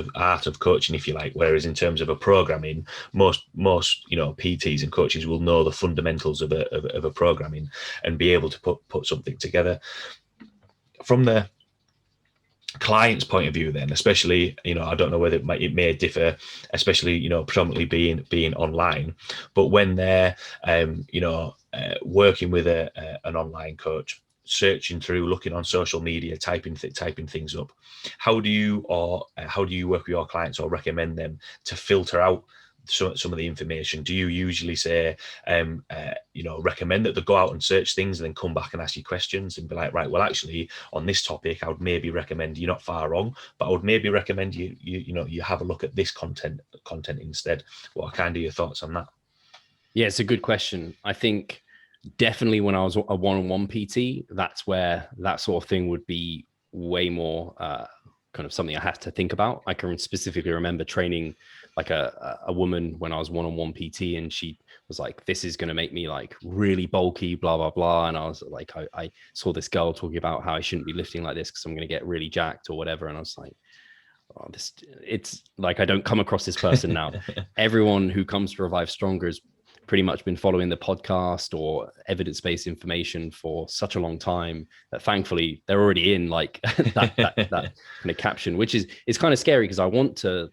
of coaching, if you like. Whereas in terms of a programming, most PTs and coaches will know the fundamentals of a programming and be able to put something together. From the client's point of view, then, especially, I don't know whether it may differ, especially predominantly being online, but when they're working with an online coach, searching through, looking on social media, typing things up, how do you work with your clients or recommend them to filter out some of the information? Do you usually say, recommend that they go out and search things and then come back and ask you questions and be like, right, well, actually, on this topic, I would maybe recommend, you're not far wrong, but I would maybe recommend you have a look at this content instead. What are kind of your thoughts on that? Yeah, it's a good question. I think definitely when I was a one-on-one PT, that's where that sort of thing would be way more kind of something I have to think about. I can specifically remember training like a woman when I was one-on-one PT, and she was like, this is going to make me like really bulky, blah, blah, blah. And I was like, I saw this girl talking about how I shouldn't be lifting like this because I'm going to get really jacked or whatever. And I was like, oh, it's like, I don't come across this person now. Everyone who comes to Revive Stronger has pretty much been following the podcast or evidence-based information for such a long time that thankfully they're already in like that kind of caption, which is kind of scary because I want to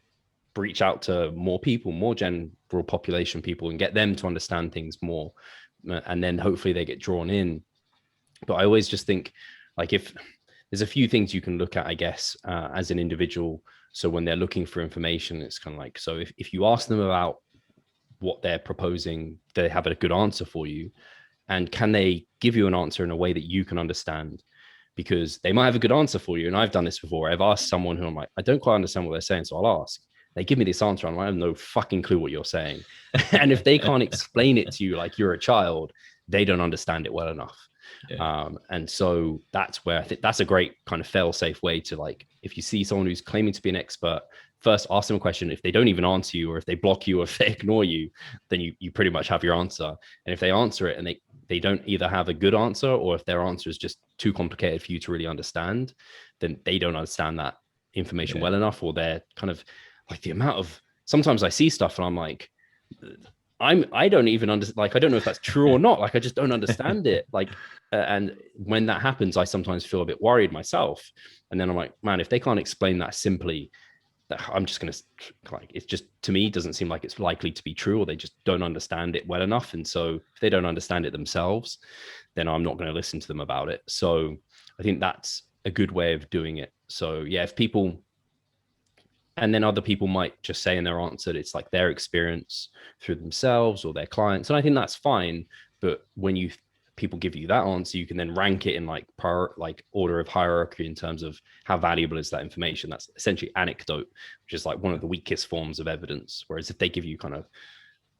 reach out to more people, more general population people, and get them to understand things more, and then hopefully they get drawn in. But I always just think, like, if there's a few things you can look at, I guess, as an individual. So when they're looking for information, it's kind of like, so if you ask them about what they're proposing, they have a good answer for you, and can they give you an answer in a way that you can understand? Because they might have a good answer for you, and I've done this before. I've asked someone who I'm like, I don't quite understand what they're saying, so I'll ask. They give me this answer, and I have no fucking clue what you're saying. And if they can't explain it to you like you're a child, they don't understand it well enough. Yeah. And so that's where I think that's a great kind of fail-safe way to, like, if you see someone who's claiming to be an expert, first ask them a question. If they don't even answer you, or if they block you, or if they ignore you, then you pretty much have your answer. And if they answer it and they don't either have a good answer, or if their answer is just too complicated for you to really understand, then they don't understand that information well enough, or they're kind of like, the amount of, sometimes I see stuff and I'm like, I don't even understand, like, I don't know if that's true or not. Like, I just don't understand it. Like, and when that happens, I sometimes feel a bit worried myself. And then I'm like, man, if they can't explain that simply, I'm just going to, like, it's just, to me, doesn't seem like it's likely to be true, or they just don't understand it well enough. And so if they don't understand it themselves, then I'm not going to listen to them about it. So I think that's a good way of doing it. So yeah, if people, and then other people might just say in their answer, it's like their experience through themselves or their clients. And I think that's fine. But when people give you that answer, you can then rank it in like order of hierarchy in terms of how valuable is that information. That's essentially anecdote, which is like one of the weakest forms of evidence. Whereas if they give you kind of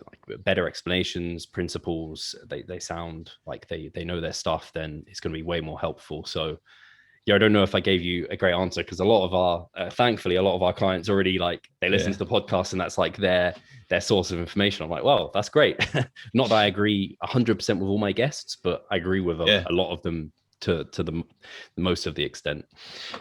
like better explanations, principles, they sound like they know their stuff, then it's going to be way more helpful. So yeah, I don't know if I gave you a great answer, because a lot of our, thankfully, a lot of our clients already, like, they listen to the podcast and that's like their source of information. I'm like, well, that's great. Not that I agree 100% with all my guests, but I agree with a lot of them to the most of the extent.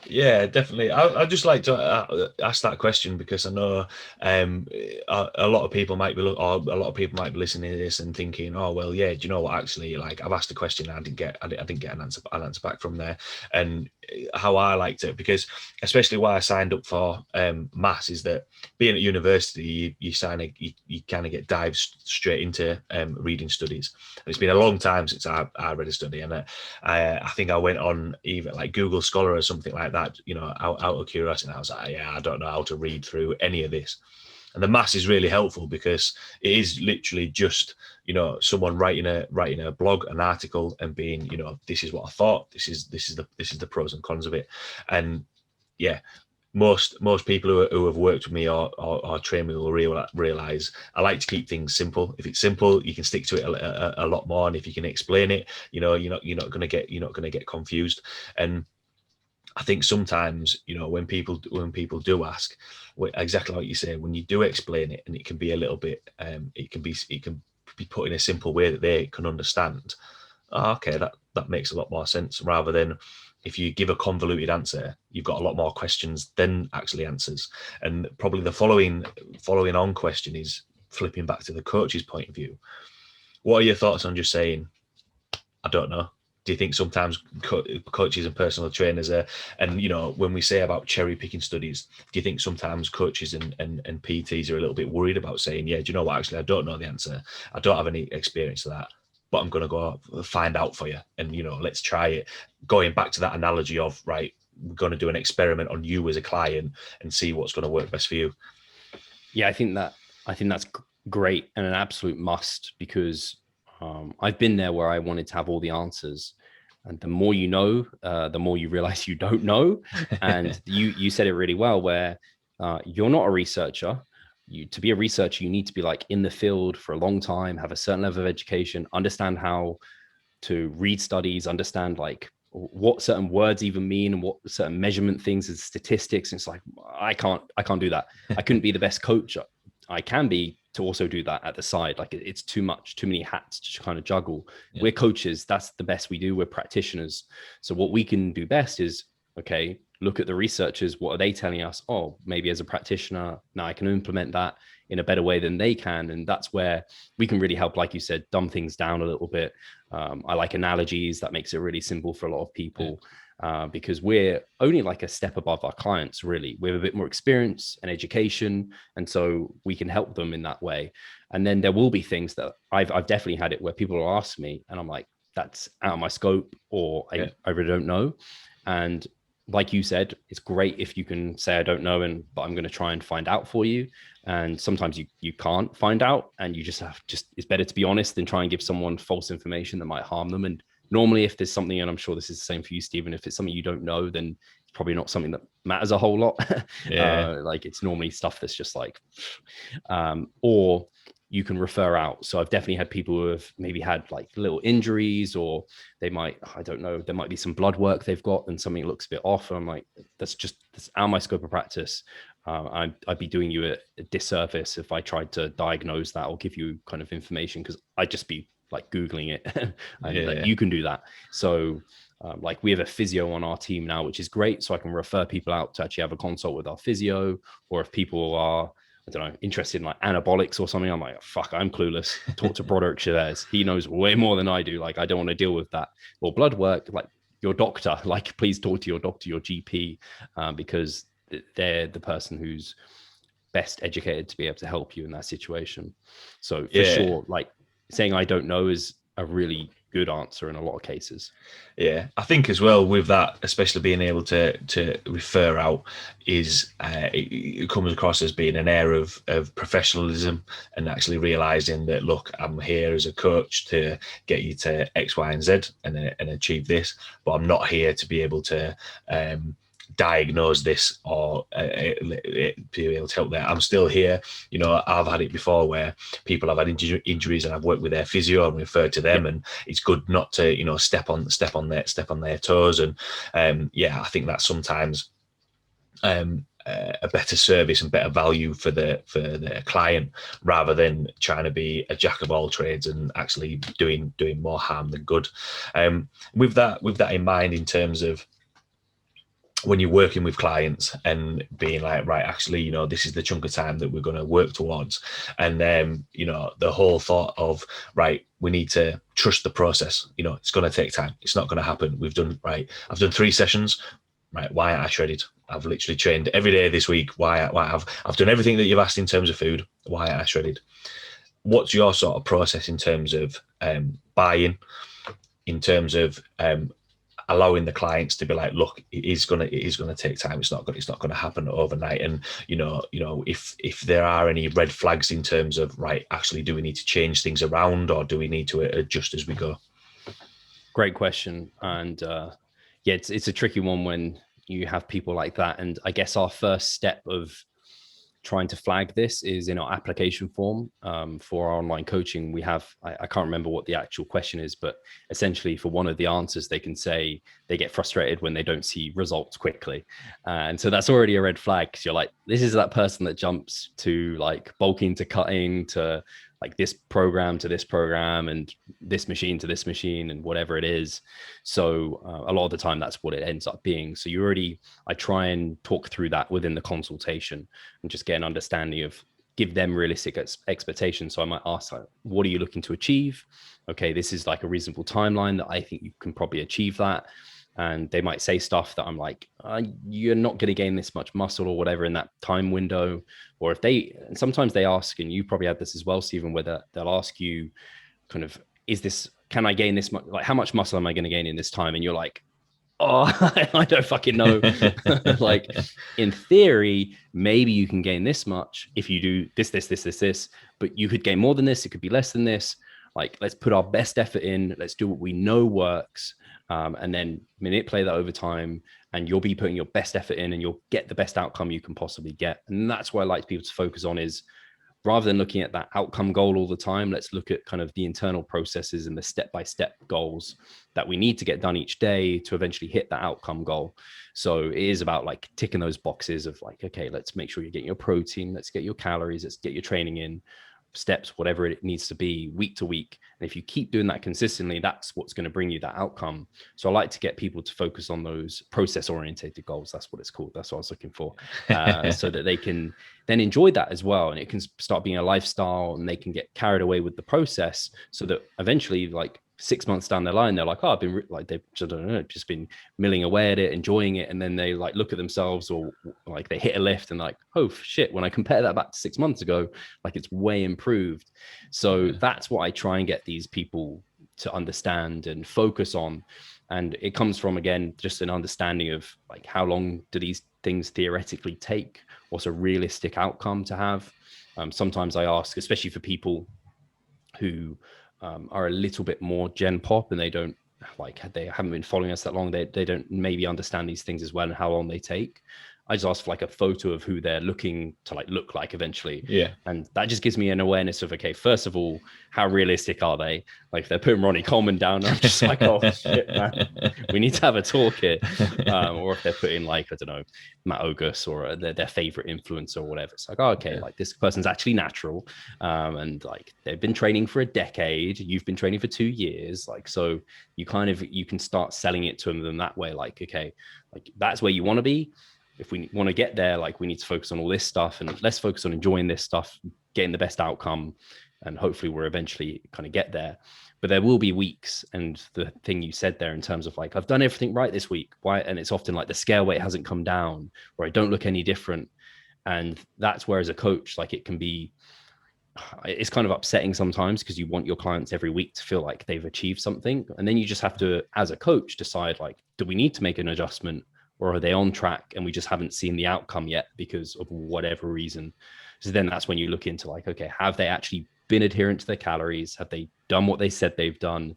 Yeah, definitely. I'd just like to ask that question, because I know a lot of people might be, or a lot of people might be listening to this and thinking, oh well, yeah, do you know what? Actually, like, I've asked a question, and I didn't get an answer back from there. And how I liked it, because especially why I signed up for maths, is that being at university, you kind of get dived straight into reading studies. And it's been a long time since I read a study, and I think I went on even like Google Scholar or something like that, out of curiosity. And I was like, yeah, I don't know how to read through any of this. And the maths is really helpful, because it is literally just, someone writing a blog, an article, and being, this is what I thought. This is the pros and cons of it. And yeah, most people who have worked with me or trained me will realize I like to keep things simple. If it's simple, you can stick to it a lot more. And if you can explain it, you're not going to get confused. And I think sometimes, when people do ask, exactly like you say, when you do explain it, and it can be a little bit, it can be put in a simple way that they can understand. Oh, okay, that makes a lot more sense, rather than if you give a convoluted answer, you've got a lot more questions than actually answers. And probably the following on question is flipping back to the coach's point of view. What are your thoughts on just saying, I don't know? Do you think sometimes coaches and personal trainers are, and when we say about cherry picking studies, do you think sometimes coaches and PTs are a little bit worried about saying, yeah, do you know what, actually, I don't know the answer, I don't have any experience of that, but I'm going to go find out for you, and let's try it. Going back to that analogy of, right, we're going to do an experiment on you as a client and see what's going to work best for you. Yeah, I think that's great and an absolute must, because I've been there where I wanted to have all the answers, and the more you know, the more you realize you don't know. And you said it really well, where you're not a researcher. To be a researcher, you need to be like in the field for a long time, have a certain level of education, understand how to read studies, understand like what certain words even mean, and what certain measurement things and statistics. And it's like, I can't do that. I couldn't be the best coach I can be to also do that at the side. Like, it's too many hats to kind of juggle. Yeah. We're coaches. That's the best we do. We're practitioners. So what we can do best is, okay, look at the researchers. What are they telling us? Oh, maybe as a practitioner, now I can implement that in a better way than they can. And that's where we can really help, like you said, dumb things down a little bit. I like analogies. That makes it really simple for a lot of people. Yeah. Because we're only like a step above our clients, really. We have a bit more experience and education, and so we can help them in that way. And then there will be things that I've definitely had it where people will ask me, and I'm like, that's out of my scope, or I really don't know. And like you said, it's great if you can say, I don't know, but I'm going to try and find out for you. And sometimes you can't find out, and you it's better to be honest than try and give someone false information that might harm them. And normally, if there's something, and I'm sure this is the same for you, Stephen, if it's something you don't know, then it's probably not something that matters a whole lot. Yeah. Like, it's normally stuff that's just like, or you can refer out. So I've definitely had people who have maybe had like little injuries, or they might, I don't know, there might be some blood work they've got and something looks a bit off. And I'm like, that's out of my scope of practice. I'd be doing you a disservice if I tried to diagnose that or give you kind of information, because I'd just be like Googling it. And like, you can do that. So like, we have a physio on our team now, which is great. So I can refer people out to actually have a consult with our physio. Or if people are, I don't know, interested in like anabolics or something, I'm like, fuck, I'm clueless. Talk to Broderick Chavez. He knows way more than I do. Like, I don't want to deal with that. Or blood work, like your doctor, like, please talk to your doctor, your GP, because they're the person who's best educated to be able to help you in that situation. So for sure, like, saying I don't know is a really good answer in a lot of cases. Yeah, I think as well with that, especially being able to refer out, is it comes across as being an air of professionalism, and actually realizing that, look, I'm here as a coach to get you to X, Y, and Z and achieve this, but I'm not here to be able to diagnose this or be able to help there. I'm still here. You know, I've had it before where people have had injuries, and I've worked with their physio and referred to them, and it's good not to, you know, step on their toes. And I think that sometimes a better service and better value for the client, rather than trying to be a jack of all trades and actually doing more harm than good. With that in mind, in terms of when you're working with clients and being like, right, actually, you know, this is the chunk of time that we're going to work towards. And you know, the whole thought of, right, we need to trust the process. You know, it's going to take time. It's not going to happen. I've done 3 sessions. Right, why aren't I shredded? I've literally trained every day this week. Why I've done everything that you've asked in terms of food. Why aren't I shredded? What's your sort of process in terms of buying, in terms of allowing the clients to be like, look, it is gonna take time. It's not gonna happen overnight. And you know, if there are any red flags in terms of, right, actually, do we need to change things around, or do we need to adjust as we go? Great question. And it's a tricky one when you have people like that. And I guess our first step of trying to flag this is in our application form for our online coaching. We have, I can't remember what the actual question is, but essentially for one of the answers, they can say they get frustrated when they don't see results quickly. And so that's already a red flag, because you're like, this is that person that jumps to like bulking to cutting to like this program to this program and this machine to this machine and whatever it is. So a lot of the time that's what it ends up being. So I try and talk through that within the consultation and just get an understanding of, give them realistic expectations. So I might ask, like, what are you looking to achieve? Okay, this is like a reasonable timeline that I think you can probably achieve that. And they might say stuff that I'm like, you're not going to gain this much muscle or whatever in that time window. Or and sometimes they ask, and you probably had this as well, Stephen, whether they'll ask you kind of, can I gain this much? Like, how much muscle am I going to gain in this time? And you're like, oh, I don't fucking know. Like, in theory, maybe you can gain this much if you do this, but you could gain more than this. It could be less than this. Like, let's put our best effort in. Let's do what we know works. And then manipulate that over time, and you'll be putting your best effort in, and you'll get the best outcome you can possibly get. And that's what I like people to focus on, is rather than looking at that outcome goal all the time, let's look at kind of the internal processes and the step-by-step goals that we need to get done each day to eventually hit that outcome goal. So it is about like ticking those boxes of like, okay, let's make sure you're getting your protein, let's get your calories, let's get your training in, steps, whatever it needs to be, week to week. And if you keep doing that consistently, that's what's going to bring you that outcome. So I like to get people to focus on those process orientated goals. That's what it's called. That's what I was looking for. So that they can then enjoy that as well. And it can start being a lifestyle, and they can get carried away with the process, so that eventually, like 6 months down the line, they're like, oh, I've been like, they've just been milling away at it, enjoying it. And then they like look at themselves, or like they hit a lift and like, oh shit, when I compare that back to 6 months ago, like it's way improved. So that's what I try and get these people to understand and focus on. And it comes from, again, just an understanding of like, how long do these things theoretically take? What's a realistic outcome to have? Sometimes I ask, especially for people who are a little bit more gen pop, and they haven't been following us that long. They don't maybe understand these things as well and how long they take. I just ask for like a photo of who they're looking to like look like eventually. Yeah. And that just gives me an awareness of, okay, first of all, how realistic are they? Like if they're putting Ronnie Coleman down, I'm just like, oh shit, man, we need to have a talk here. Or if they're putting like, I don't know, Matt Ogus or their favorite influencer or whatever. It's like, oh, okay, like this person's actually natural. And like they've been training for a decade. You've been training for 2 years. Like, so you can start selling it to them that way. Like, okay, like that's where you want to be. If we want to get there, like we need to focus on all this stuff, and let's focus on enjoying this stuff, getting the best outcome, and hopefully we'll eventually kind of get there. But there will be weeks, and the thing you said there in terms of like, I've done everything right this week, why? And it's often like the scale weight hasn't come down, or I don't look any different. And that's where, as a coach, like it's kind of upsetting sometimes, because you want your clients every week to feel like they've achieved something. And then you just have to, as a coach, decide like, do we need to make an adjustment? Or are they on track and we just haven't seen the outcome yet because of whatever reason? So then that's when you look into like, okay, have they actually been adherent to their calories? Have they done what they said they've done?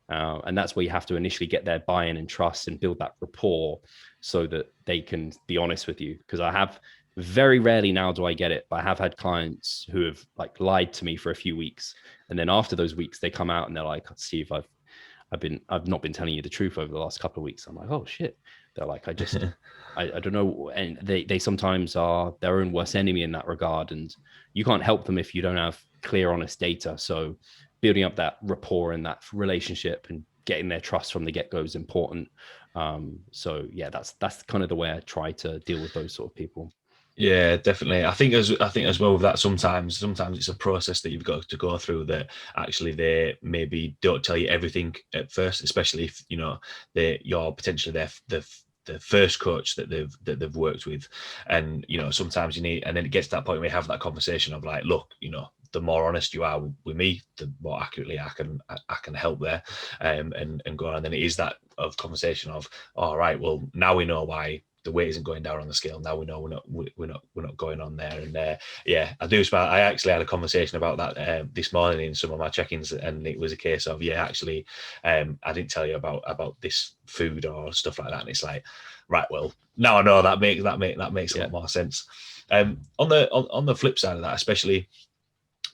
And that's where you have to initially get their buy-in and trust and build that rapport so that they can be honest with you. Because I have very rarely now do I get it, but I have had clients who have like lied to me for a few weeks. And then after those weeks, they come out and they're like, Steve, I've not been telling you the truth over the last couple of weeks. I'm like, oh shit. They're like, I don't know. And they sometimes are their own worst enemy in that regard. And you can't help them if you don't have clear, honest data. So building up that rapport and that relationship and getting their trust from the get-go is important. So yeah, that's kind of the way I try to deal with those sort of people. Yeah, definitely. I think as well with that, sometimes it's a process that you've got to go through, that actually they maybe don't tell you everything at first, especially if you're potentially the first coach that they've worked with. And sometimes you need, and then it gets to that point where you have that conversation of like, look, the more honest you are with me, the more accurately I can help there, and go on. And then it is that of conversation of, all right, well, now we know why the weight isn't going down on the scale. Now we know we're not going on there. And yeah, I actually had a conversation about that this morning in some of my check-ins, and it was a case of, yeah, actually, I didn't tell you about this food or stuff like that. And it's like, right, well, now I know that makes a lot more sense. On the flip side of that, especially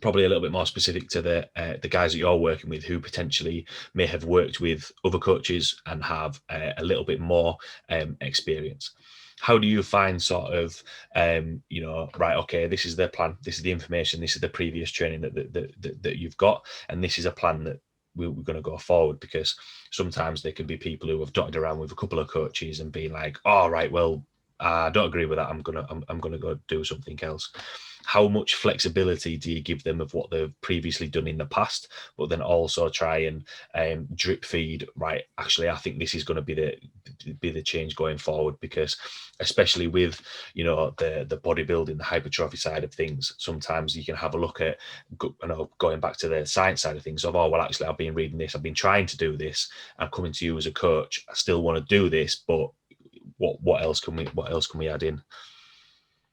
probably a little bit more specific to the guys that you're working with, who potentially may have worked with other coaches and have a little bit more experience. How do you find sort of, right, okay, this is the plan, this is the information, this is the previous training that you've got, and this is a plan that we're going to go forward? Because sometimes there can be people who have dotted around with a couple of coaches and been like, all right, well, I don't agree with that. I'm gonna go do something else. How much flexibility do you give them of what they've previously done in the past, but then also try and drip feed, right, actually, I think this is going to be the change going forward? Because especially with the bodybuilding, the hypertrophy side of things, sometimes you can have a look at going back to the science side of things of, oh, well, actually, I've been reading this, I've been trying to do this, I'm coming to you as a coach, I still want to do this, but what else can we add in?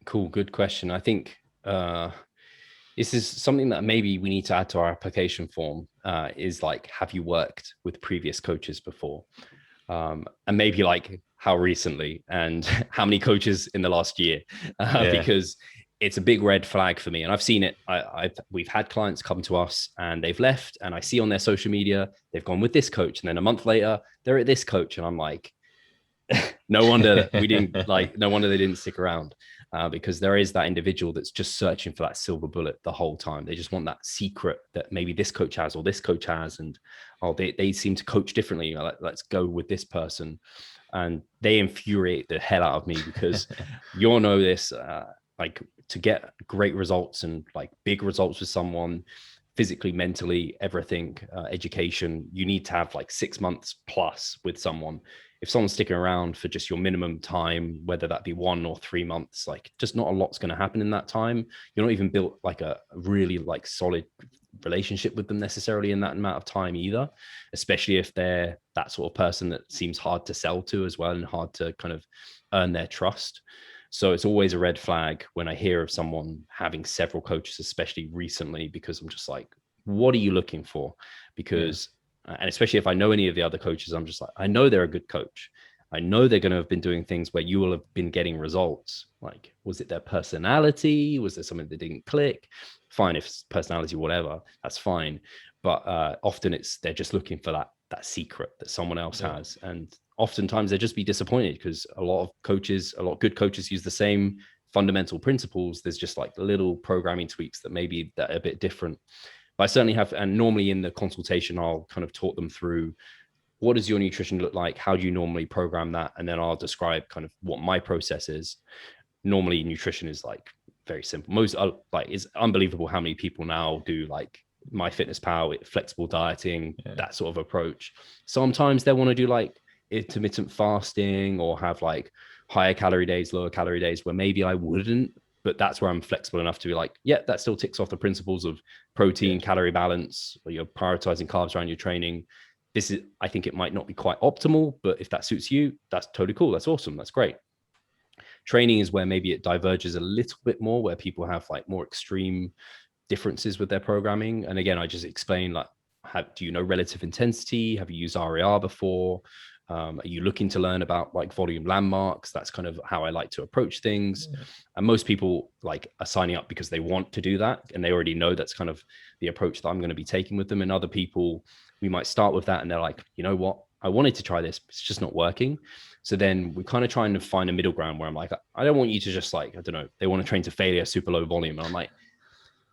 Cool, good question. I think this is something that maybe we need to add to our application form, is like, have you worked with previous coaches before? And maybe like how recently and how many coaches in the last year, because it's a big red flag for me. And I've seen it. We've had clients come to us and they've left, and I see on their social media, they've gone with this coach. And then a month later, they're at this coach. And I'm like, no wonder they didn't stick around, because there is that individual that's just searching for that silver bullet the whole time. They just want that secret that maybe this coach has or this coach has, and they seem to coach differently. Let's go with this person, and they infuriate the hell out of me, because you'll know this. Like, to get great results and like big results with someone, physically, mentally, everything, education, you need to have like 6 months plus with someone. If someone's sticking around for just your minimum time, whether that be 1 or 3 months, like just not a lot's going to happen in that time. You're not even built like a really like solid relationship with them necessarily in that amount of time either, especially if they're that sort of person that seems hard to sell to as well and hard to kind of earn their trust. So it's always a red flag when I hear of someone having several coaches, especially recently, because I'm just like, what are you looking for? Because and especially if I know any of the other coaches, I'm just like, I know they're a good coach. I know they're going to have been doing things where you will have been getting results. Like, was it their personality? Was there something that didn't click? Fine, if it's personality, whatever, that's fine. But often they're just looking for that secret that someone else has. And oftentimes they'll just be disappointed, because a lot of good coaches use the same fundamental principles. There's just like little programming tweaks that maybe that are a bit different. But I certainly have, and normally in the consultation, I'll kind of talk them through, what does your nutrition look like? How do you normally program that? And then I'll describe kind of what my process is. Normally nutrition is like very simple. It's unbelievable how many people now do like MyFitnessPal, flexible dieting, that sort of approach. Sometimes they want to do like intermittent fasting or have like higher calorie days, lower calorie days, where maybe I wouldn't. But that's where I'm flexible enough to be like, yeah, that still ticks off the principles of protein, calorie balance, or you're prioritizing carbs around your training. I think it might not be quite optimal, but if that suits you, that's totally cool. That's awesome. That's great. Training is where maybe it diverges a little bit more, where people have like more extreme differences with their programming. And again, I just explain like, do you know relative intensity? Have you used RAR before? Are you looking to learn about like volume landmarks? That's kind of how I like to approach things. Yeah. And most people like are signing up because they want to do that, and they already know that's kind of the approach that I'm going to be taking with them. And other people, we might start with that and they're like, you know what, I wanted to try this, but it's just not working. So then we're kind of trying to find a middle ground where I'm like, I don't want you to just like, I don't know, they want to train to failure, super low volume. And I'm like,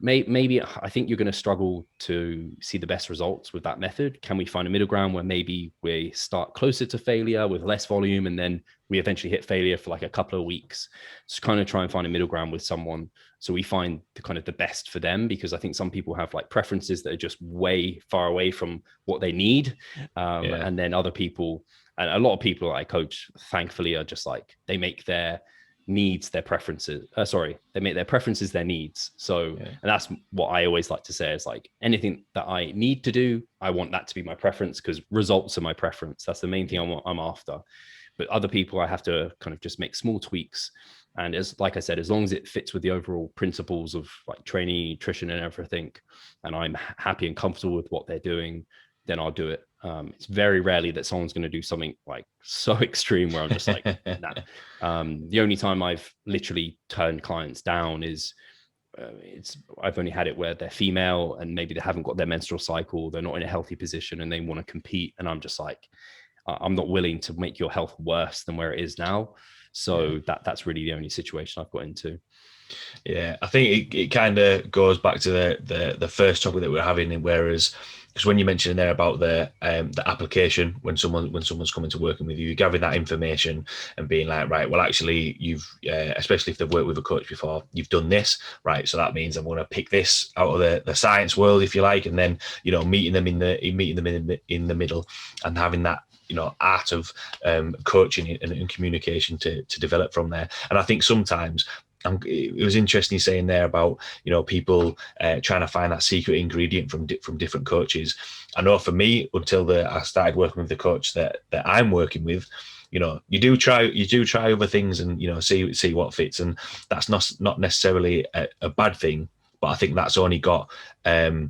maybe I think you're going to struggle to see the best results with that method. Can we find a middle ground where maybe we start closer to failure with less volume, and then we eventually hit failure for like a couple of weeks? Just kind of try and find a middle ground with someone, so we find the kind of the best for them, because I think some people have like preferences that are just way far away from what they need. And then other people, and a lot of people I coach, thankfully, are just like, they make their needs their preferences. They make their preferences their needs. So, and that's what I always like to say is like, anything that I need to do, I want that to be my preference, because results are my preference. That's the main thing I'm after. But other people, I have to kind of just make small tweaks. And as like I said, as long as it fits with the overall principles of like training, nutrition, and everything, and I'm happy and comfortable with what they're doing, then I'll do it. It's very rarely that someone's going to do something like so extreme where I'm just like, nah. The only time I've literally turned clients down is I've only had it where they're female and maybe they haven't got their menstrual cycle, they're not in a healthy position, and they want to compete, and I'm just like, I'm not willing to make your health worse than where it is now. So that's really the only situation I've got into. Yeah, I think it kind of goes back to the first topic that we're having, whereas because when you mentioned there about the application, when someone's coming to working with you, you're gathering that information and being like, right, well, actually, you've especially if they've worked with a coach before, you've done this, right? So that means I'm going to pick this out of the science world, if you like, and then meeting them in the middle, and having that art of coaching and communication to develop from there. And I think sometimes it was interesting saying there about people trying to find that secret ingredient from different coaches. I know for me, until I started working with the coach that I'm working with, you do try other things and see what fits, and that's not necessarily a bad thing. But I think that's only got a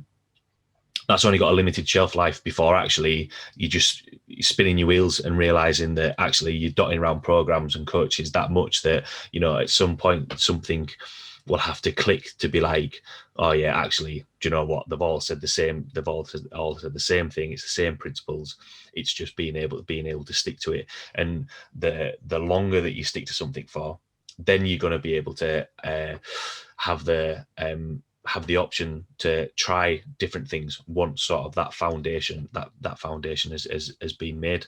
limited shelf life before actually you're spinning your wheels and realizing that actually you're dotting around programs and coaches that much that at some point something will have to click to be like, oh yeah, actually, do you know what, they've all said the same thing, it's the same principles, it's just being able to stick to it. And the longer that you stick to something for, then you're going to be able to have the option to try different things once sort of that foundation has been made.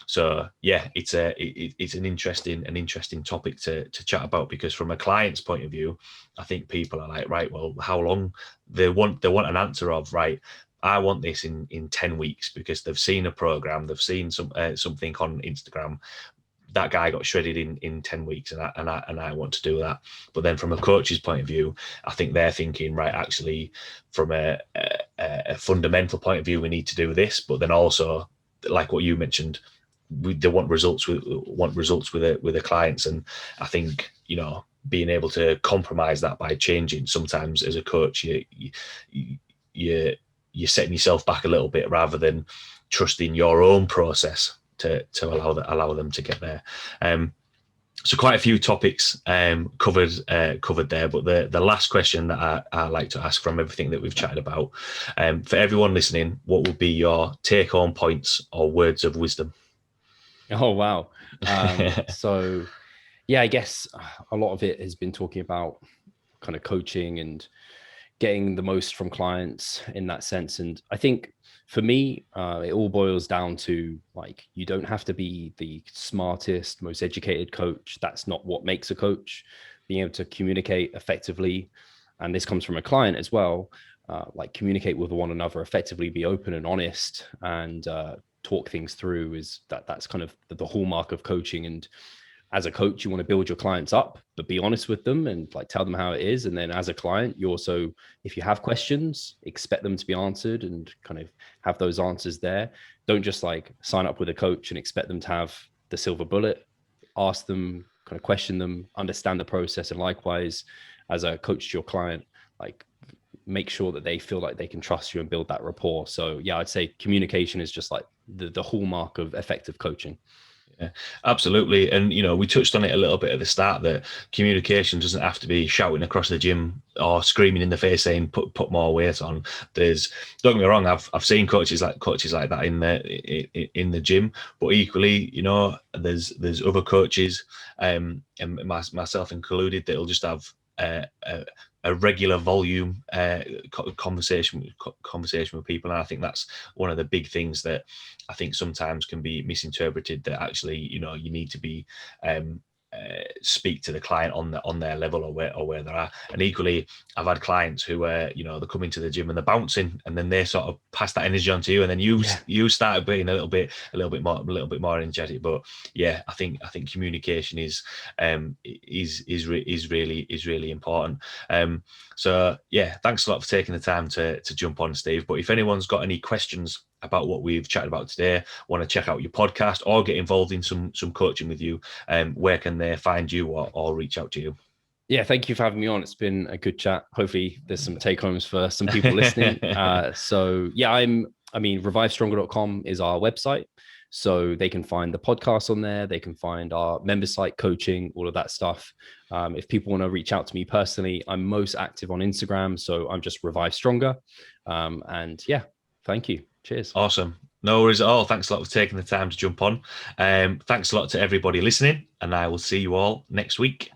So yeah, it's an interesting topic to chat about, because from a client's point of view, I think people are like, right, well, how long they want an answer of, right, I want this in 10 weeks, because they've seen a program, they've seen something on Instagram, that guy got shredded in 10 weeks, and I want to do that. But then from a coach's point of view, I think they're thinking, right, actually, from a fundamental point of view, we need to do this. But then also, like what you mentioned, they want results with the clients. And I think, being able to compromise that by changing, sometimes as a coach, you're setting yourself back a little bit, rather than trusting your own process to allow them to get there. So quite a few topics covered there, but the last question that I like to ask from everything that we've chatted about, for everyone listening, what would be your take-home points or words of wisdom? Oh wow. So yeah, I guess a lot of it has been talking about kind of coaching and getting the most from clients in that sense. And I think for me, it all boils down to like, you don't have to be the smartest, most educated coach. That's not what makes a coach. Being able to communicate effectively, and this comes from a client as well, like communicate with one another effectively, be open and honest, and talk things through, that's kind of the hallmark of coaching. And as a coach, you want to build your clients up, but be honest with them and like tell them how it is. And then as a client, you also, if you have questions, expect them to be answered and kind of have those answers there. Don't just like sign up with a coach and expect them to have the silver bullet. Ask them, kind of question them, understand the process. And likewise, as a coach to your client, like make sure that they feel like they can trust you and build that rapport. So yeah, I'd say communication is just like the hallmark of effective coaching. Yeah, absolutely. And, we touched on it a little bit at the start that communication doesn't have to be shouting across the gym or screaming in the face saying put more weight on. Don't get me wrong, I've seen coaches like that in the gym, but equally, there's other coaches, and myself included, that'll just have a regular volume conversation with people. And I think that's one of the big things that I think sometimes can be misinterpreted, that actually, you need to be speak to the client on their level, or where they're at. And equally, I've had clients who they're coming to the gym and they're bouncing, and then they sort of pass that energy on to you, and then you started being a little bit more energetic. But yeah, I think communication is really important. So yeah, thanks a lot for taking the time to jump on, Steve. But if anyone's got any questions about what we've chatted about today, want to check out your podcast or get involved in some coaching with you, where can they find you or reach out to you? Yeah, thank you for having me on. It's been a good chat. Hopefully there's some take homes for some people listening. So yeah, revivestronger.com is our website. So they can find the podcast on there. They can find our member site, coaching, all of that stuff. If people want to reach out to me personally, I'm most active on Instagram. So I'm just Revive Stronger. And yeah, thank you. Cheers. Awesome. No worries at all. Thanks a lot for taking the time to jump on. Thanks a lot to everybody listening, and I will see you all next week.